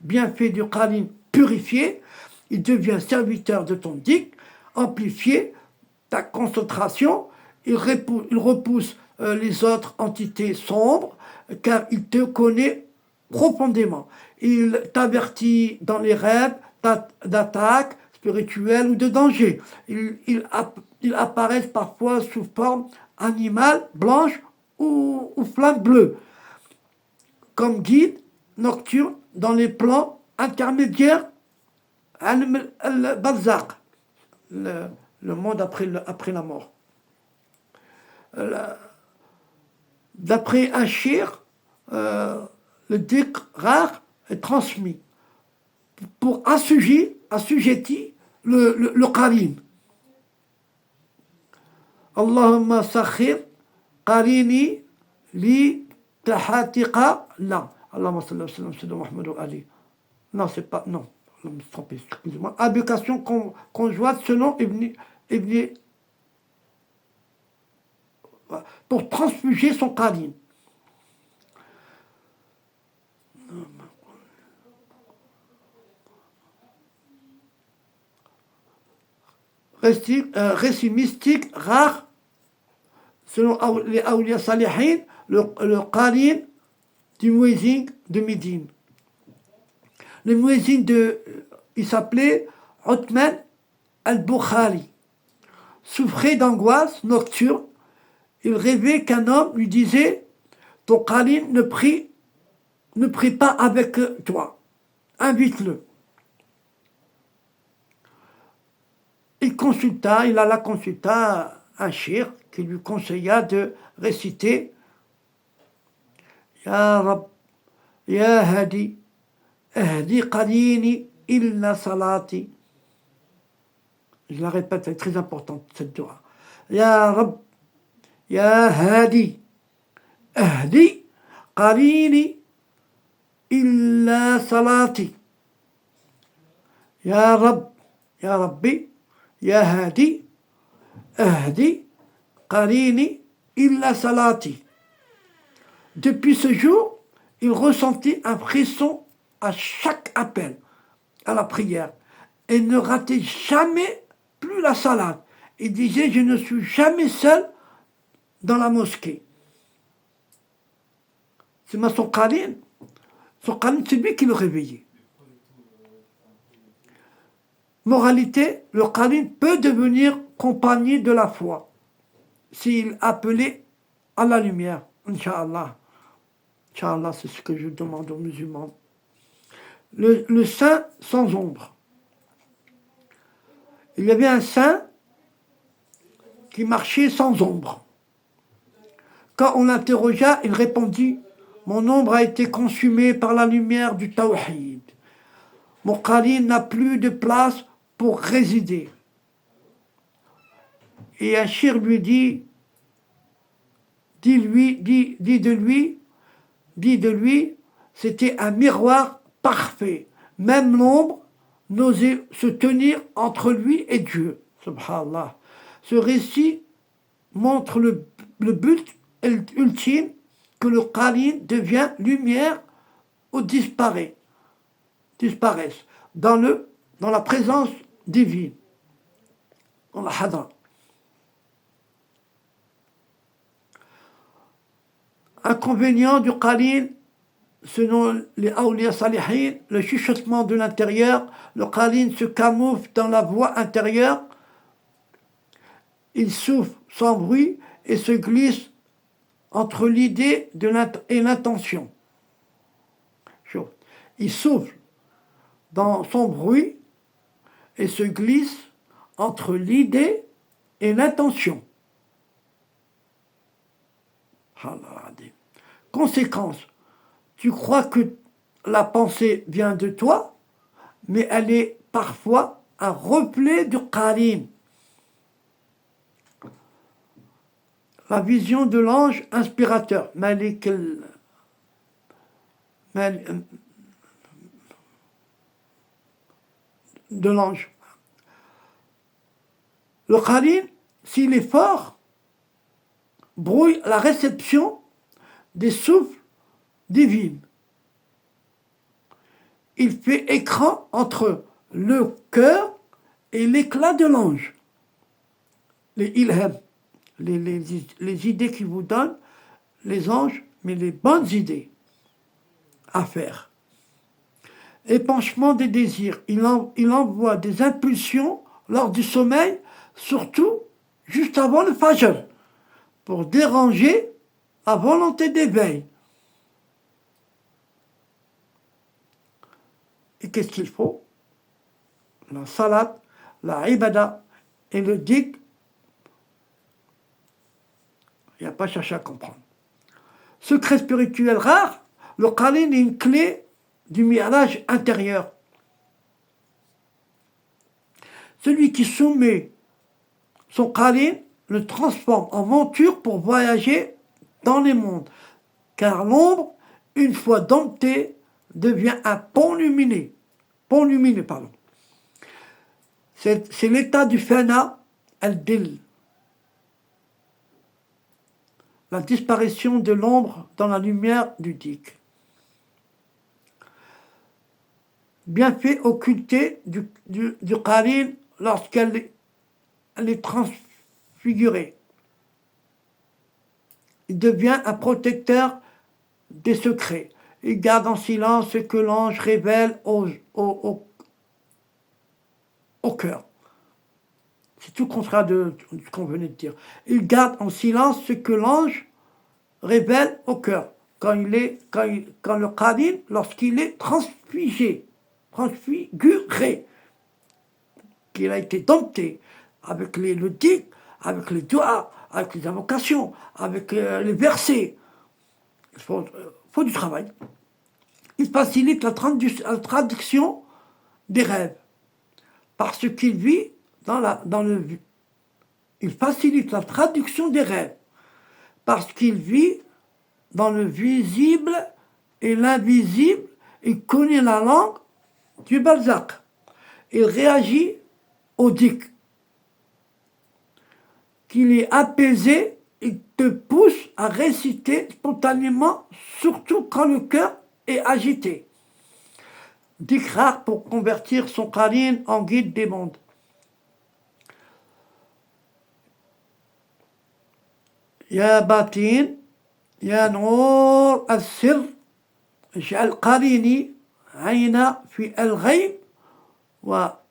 Bienfait du qarin purifié, il devient serviteur de ton dhikr, amplifié ta concentration, il repousse les autres entités sombres, car il te connaît profondément. Il t'avertit dans les rêves d'attaques spirituelles ou de danger. Il apparaît parfois sous forme animale, blanche ou flamme bleue, comme guide nocturne dans les plans intermédiaires, al-Barzakh, le monde après la mort. D'après un shir, le dhikr rare est transmis pour assujettir le qarin. Allahumma sakhir qarini li tahatiqa la. Allahumma salli wa sallam sur Muhammad wa Ali. Non, c'est pas... Non, je me suis trompé, excusez-moi. Invocation conjointe selon Ibn pour transfuger son qarin. Récit mystique rare selon les awliya salihin, le qarin du muezzin de Médine. Le muezzin il s'appelait Uthman al-Bukhari. Souffrait d'angoisse nocturne. Il rêvait qu'un homme lui disait « Ton qarin ne prie pas avec toi. Invite-le. » Il alla consulta un shir qui lui conseilla de réciter « Ya Rab, Ya Hadi, Ahdi qarini illa salati. » Je la répète, c'est très important cette dua. « Ya Rab, Ya Hadi, Ahdi qarini illa salati. » Ya Rab, Ya Rabbi, Ya Hadi, Ahdi qarini illa salati. Depuis ce jour, il ressentit un frisson à chaque appel à la prière et ne ratait jamais plus la salade. Il disait « Je ne suis jamais seul dans la mosquée. » C'est son qarin. Son qarin, c'est lui qui le réveillait. Moralité, le qarin peut devenir compagnie de la foi s'il appelait à la lumière. Inch'Allah. Inch'Allah, c'est ce que je demande aux musulmans. Le saint sans ombre. Il y avait un saint qui marchait sans ombre. Quand on l'interrogea, il répondit « Mon ombre a été consumée par la lumière du tawhid. Mon qarin n'a plus de place pour résider. » Et un shir lui dit « Dis de lui, c'était un miroir parfait. Même l'ombre n'osait se tenir entre lui et Dieu. Subhanallah. Ce récit montre le but ultime que le qarin devient lumière ou disparaissent dans la présence divine, dans la hadra. Inconvénient du qarin, selon les awliya salihin, le chuchotement de l'intérieur. Le qarin se camoufle dans la voix intérieure, il souffle sans bruit et se glisse entre l'idée et l'intention. Il souffle dans son bruit et se glisse entre l'idée et l'intention. Conséquence, tu crois que la pensée vient de toi, mais elle est parfois un reflet du qarin. La vision de l'ange inspirateur, de l'ange. Le qarin, s'il est fort, brouille la réception des souffles divins. Il fait écran entre le cœur et l'éclat de l'ange. Les ilham, les idées qui vous donnent les anges, mais les bonnes idées à faire. Épanchement des désirs. Il envoie des impulsions lors du sommeil, surtout juste avant le fajr, pour déranger la volonté d'éveil. Et qu'est-ce qu'il faut? La salat, la ibada et le dhikr. Il n'y a pas cherché à comprendre. Secret spirituel rare, le qarin est une clé du mirage intérieur. Celui qui soumet son qarin le transforme en monture pour voyager dans les mondes. Car l'ombre, une fois domptée, devient un pont lumineux. C'est l'état du fana al-dil. La disparition de l'ombre dans la lumière du dhikr. Bienfait occulté du qarin lorsqu'elle est transfigurée. Il devient un protecteur des secrets. Il garde en silence ce que l'ange révèle au cœur. C'est tout le contraire de ce qu'on venait de dire. Il garde en silence ce que l'ange révèle au cœur. Quand le qarin, lorsqu'il est transfiguré, qu'il a été dompté avec le dhikr, avec les doigts, avec les invocations, avec les versets. Il faut du travail. Il facilite la traduction des rêves. Parce qu'il vit il facilite la traduction des rêves. Parce qu'il vit dans le visible et l'invisible. Il connaît la langue du barzakh. Il réagit au dhikr. Qu'il est apaisé, il te pousse à réciter spontanément, surtout quand le cœur est agité. Dhikr rare pour convertir son qarin en guide des mondes. Ya batin, ya nour al-sir, ij'al qarini ayna fi al-ghayb wa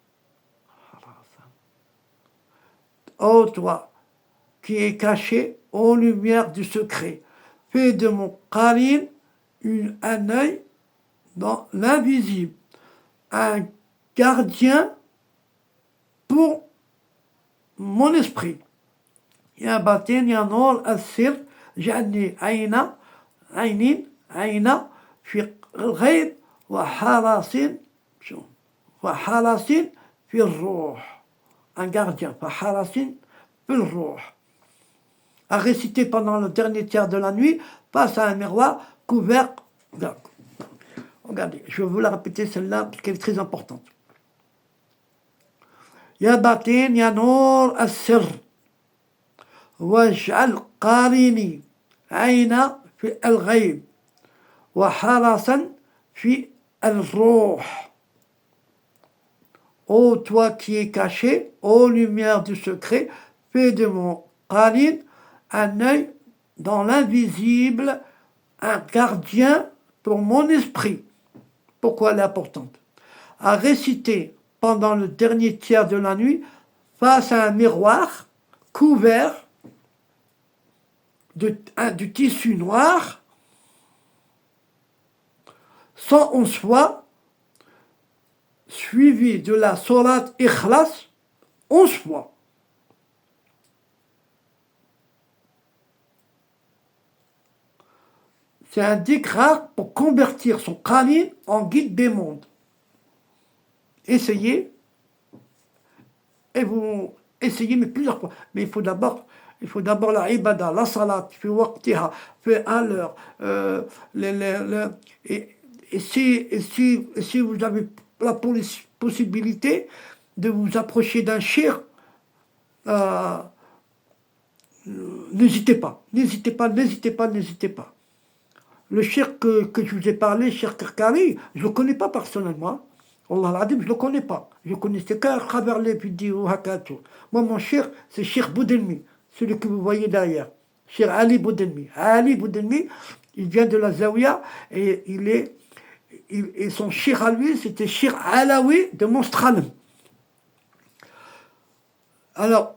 ô toi qui est caché aux lumières du secret, fais de mon qarin un œil dans l'invisible, un gardien pour mon esprit. Ya batin, ya nour al-sir, ja'alni ayna fi al-ghayb wa harasin fi al-ruh. Un gardien, fa harasin fi al-ruh. À réciter pendant le dernier tiers de la nuit face à un miroir couvert. Regardez, je vais vous la répéter celle-là parce qu'elle est très importante. يا باطن يا نور السر واجعل قارني عين في الغيب وحرسا في الروح. Ô toi qui es caché, ô lumière du secret, fais de mon qarin un œil dans l'invisible, un gardien pour mon esprit. Pourquoi elle est importante? À réciter pendant le dernier tiers de la nuit face à un miroir couvert du tissu noir, 111 fois, suivi de la sourate Ikhlas 11 fois. C'est un dhikr pour convertir son qarin en guide des mondes. Essayez, et vous essayez, mais plusieurs fois. Mais il faut d'abord la ibada, la salat, fi waqtiha, fi à l'heure. Et si vous avez la possibilité de vous approcher d'un shir, n'hésitez pas. Le shir que je vous ai parlé, shir Karkari, je ne le connais pas personnellement. Allah l'Adim, je ne le connais pas. Je connaissais qu'à travers les vidéos Hakato. Moi, mon shir, c'est Shir Boudelmi, celui que vous voyez derrière. Shir Ali Boudelmi. Ali Boudelmi, il vient de la Zawiya et et son shir à lui, c'était Shir Alawi de Monstralem. Alors,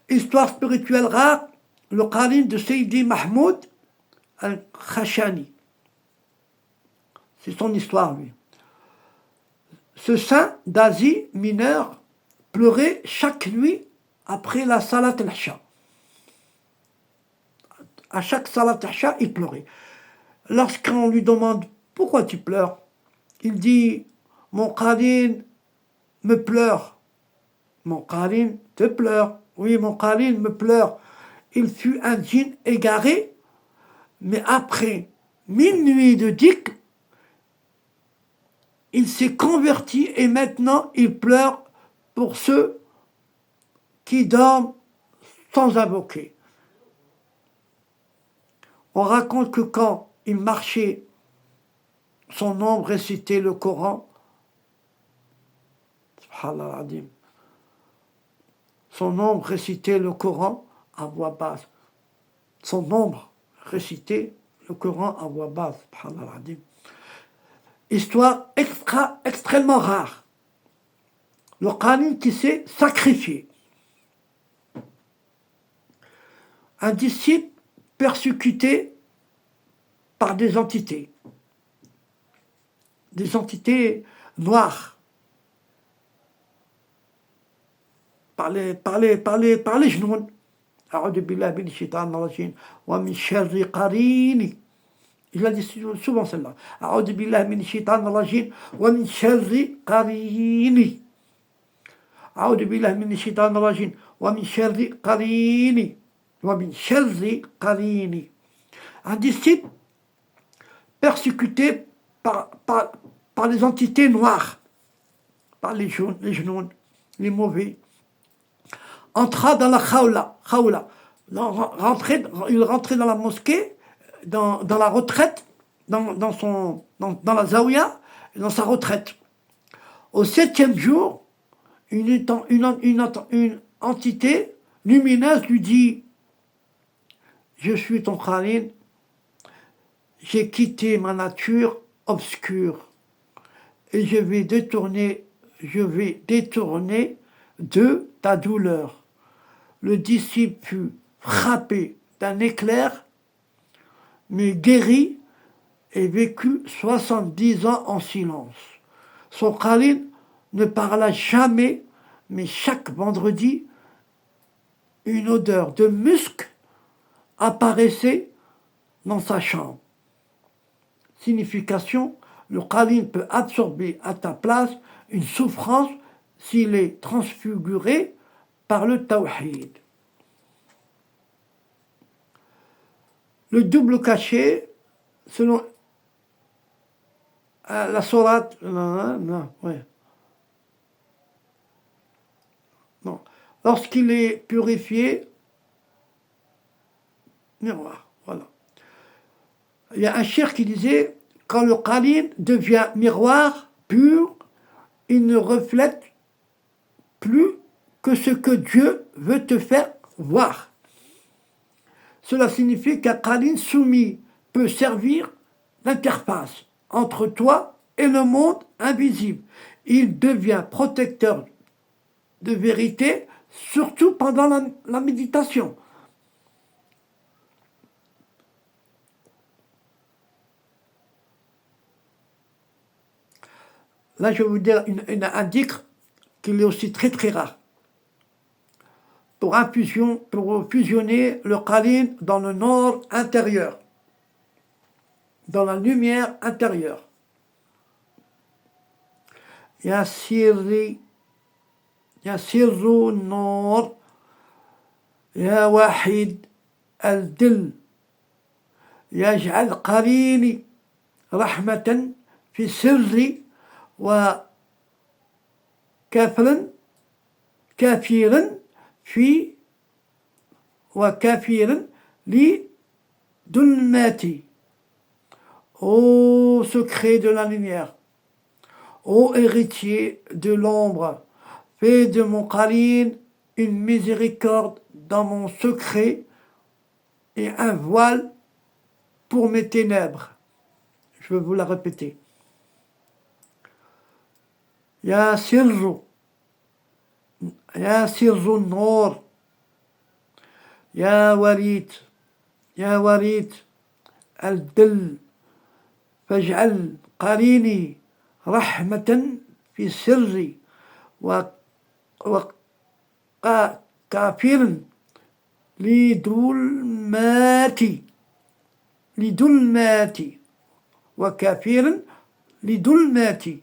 histoire spirituelle rare, le qarin de Seydi Mahmoud al-Khashani. C'est son histoire, lui. Ce saint d'Asie mineure pleurait chaque nuit après la salat al-Isha. À chaque salat al-Isha, il pleurait. Lorsqu'on lui demande pourquoi tu pleures, il dit mon qarin me pleure. Mon qarin te pleure. Oui, mon qarin me pleure. Il fut un djinn égaré, mais après 1000 nuits de dhikr, il s'est converti et maintenant il pleure pour ceux qui dorment sans invoquer. On raconte que quand il marchait, son ombre récitait le Coran. Subhanallah. Son ombre récitait le Coran à voix basse. Son ombre récitait le Coran à voix basse. Subhanallah. Histoire extrêmement rare. Le qarin qui s'est sacrifié. Un disciple persécuté par des entités noires, par les genoux. A'udhu billahi min shaitan rajim wa min sharri qarini. Il a dit souvent celle-là. A'udhu billahi min shaitan rajim wa min sharri qarini. A'udhu billahi min shaitan rajim wa min sharri qarini. Wa min sharri qarini. Un disciple persécuté par les entités noires, par les genoux, les mauvais, entra dans la khawla. Il rentrait dans la mosquée, dans la retraite, dans la zawiya, dans sa retraite. Au 7e jour, une entité lumineuse lui dit « Je suis ton qarin, j'ai quitté ma nature obscure et je vais détourner de ta douleur. » Le disciple fut frappé d'un éclair, mais guéri et vécut 70 ans en silence. Son qarin ne parla jamais, mais chaque vendredi, une odeur de musc apparaissait dans sa chambre. Signification, le qarin peut absorber à ta place une souffrance s'il est transfiguré par le tawhid. Le double cachet, selon la sourate, ouais. Non. Lorsqu'il est purifié, miroir, voilà. Il y a un cheikh qui disait, quand le qalin devient miroir pur, il ne reflète plus que ce que Dieu veut te faire voir. Cela signifie qu'un qalin soumis peut servir d'interface entre toi et le monde invisible. Il devient protecteur de vérité, surtout pendant la méditation. Là, je vais vous dire un dhikr qu'il est aussi très très rare. Pour fusionner le qalin dans le nord intérieur, dans la lumière intérieure. Ya sirri, ya sirru nor, ya wahid al-dil, yaj'al qalini rahmatan fi sirri wa kafiran fi wa kafiran li dulmati. Ô secret de la lumière, ô héritier de l'ombre, fais de mon qalin une miséricorde dans mon secret et un voile pour mes ténèbres. Je vais vous la répéter. Ya sirru nour, ya warid al-dil, فاجعل قريني رحمة في سري وكافر لظلماتي وكافر لظلماتي.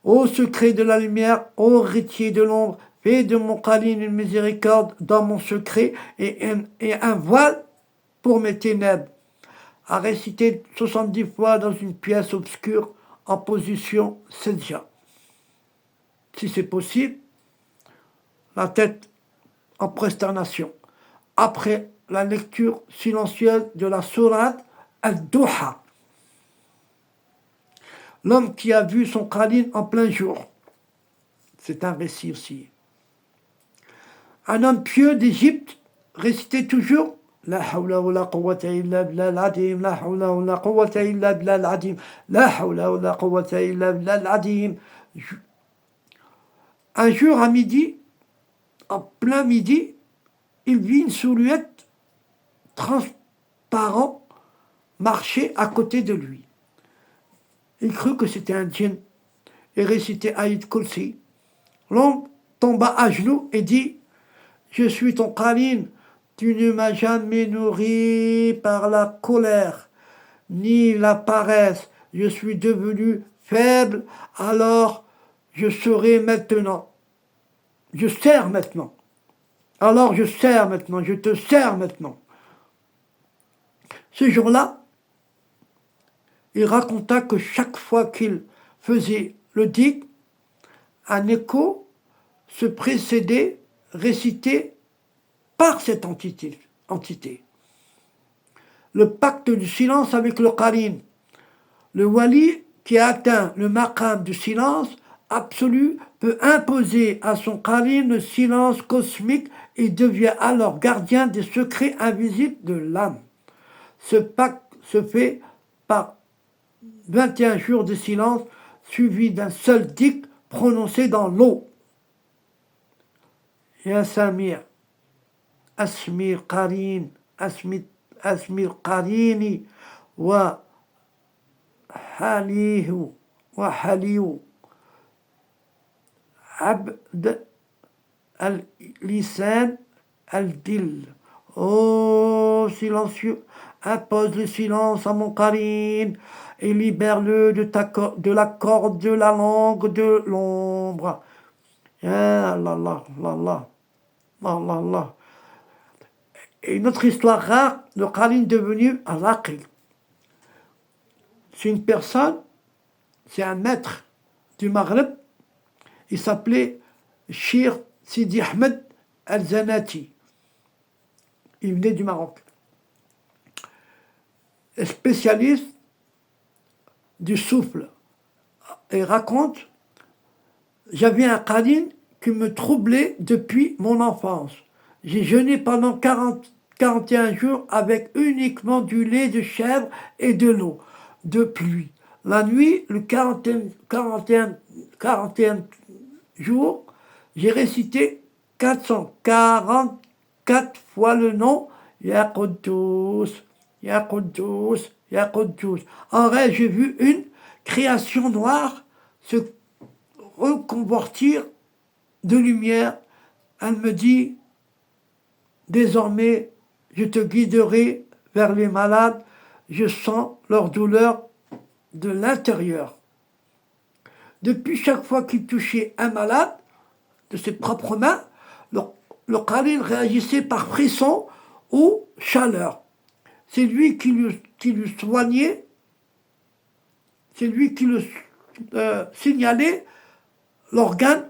Ô secret de la lumière, ô héritier de l'ombre, fais de mon qalin une miséricorde dans mon secret et un voile pour mes ténèbres. À réciter 70 fois dans une pièce obscure en position sedja. Si c'est possible, la tête en prosternation. Après la lecture silencieuse de la sourate Al-Duha. L'homme qui a vu son qalin en plein jour. C'est un récit aussi. Un homme pieux d'Égypte récitait toujours La hawla wa la quwwata illa billah al-adim, la hawla wa la quwwata illa billah al-adim, la hawla wa la quwwata illa billah al-adim. Un jour à midi, en plein midi, il vit une silhouette transparente marcher à côté de lui. Il crut que c'était un djinn et récitait Aïd Kursi. L'homme tomba à genoux et dit « Je suis ton qalin, tu ne m'as jamais nourri par la colère, ni la paresse. Je suis devenu faible, alors je serai maintenant. Je sers maintenant. Alors je sers maintenant, je te sers maintenant. » Ce jour-là, il raconta que chaque fois qu'il faisait le dhikr, un écho se précédait, récité par cette entité. Le pacte du silence avec le qalin. Le wali qui a atteint le maqam du silence absolu peut imposer à son qalin le silence cosmique et devient alors gardien des secrets invisibles de l'âme. Ce pacte se fait par 21 jours de silence suivi d'un seul dhikr prononcé dans l'eau. Ya Samir, Asmir Qarin, Asmir Qarini, wa Halihu, Abd al-Lisan al-Dil. Oh silencieux, impose le silence à mon qalin et libère-le de la corde de la langue de l'ombre. Ya Allah, Allah, Allah, Allah. Et une autre histoire rare, le qalin devenu al-Aqil. C'est une personne, c'est un maître du Maghreb, il s'appelait Cheikh Sidi Ahmed Al-Zanati. Il venait du Maroc. Spécialiste du souffle. Et raconte, j'avais un qarin qui me troublait depuis mon enfance. J'ai jeûné pendant 41 jours avec uniquement du lait de chèvre et de l'eau de pluie. La nuit, le 41 jours, j'ai récité 444 fois le nom Ya Quddus, Ya Quddus, Ya Quddus. En rêve, j'ai vu une création noire se reconvertir de lumière. Elle me dit, désormais, je te guiderai vers les malades, je sens leur douleur de l'intérieur. Depuis chaque fois qu'il touchait un malade, de ses propres mains, le qarin réagissait par frisson ou chaleur. C'est lui qui lui soignait, c'est lui qui lui signalait l'organe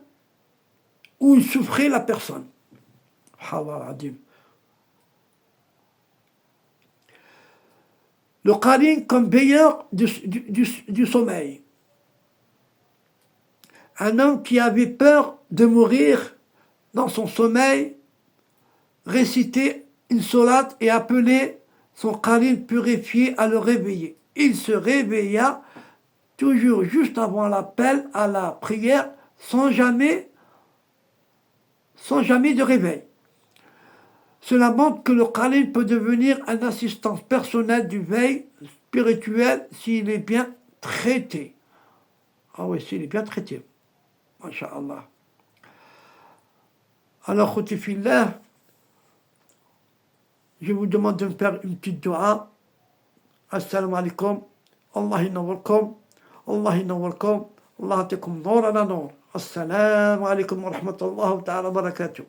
où souffrait la personne. Le qarin comme veilleur du sommeil. Un homme qui avait peur de mourir dans son sommeil récitait une sourate et appelait son qarin purifié à le réveiller. Il se réveilla toujours juste avant l'appel à la prière sans jamais de réveil. Cela montre que le qarin peut devenir un assistant personnel du veille spirituel s'il est bien traité. Ah oui, s'il est bien traité. Masha'Allah. Alors, khouti fillah, je vous demande de me faire une petite dua. Assalamu alaikum. Allah inawalkum. Allah inawalkum. Allah atikum nour ala nour. Assalamu alaikum wa rahmatullahi wa ta'ala wa barakatuh.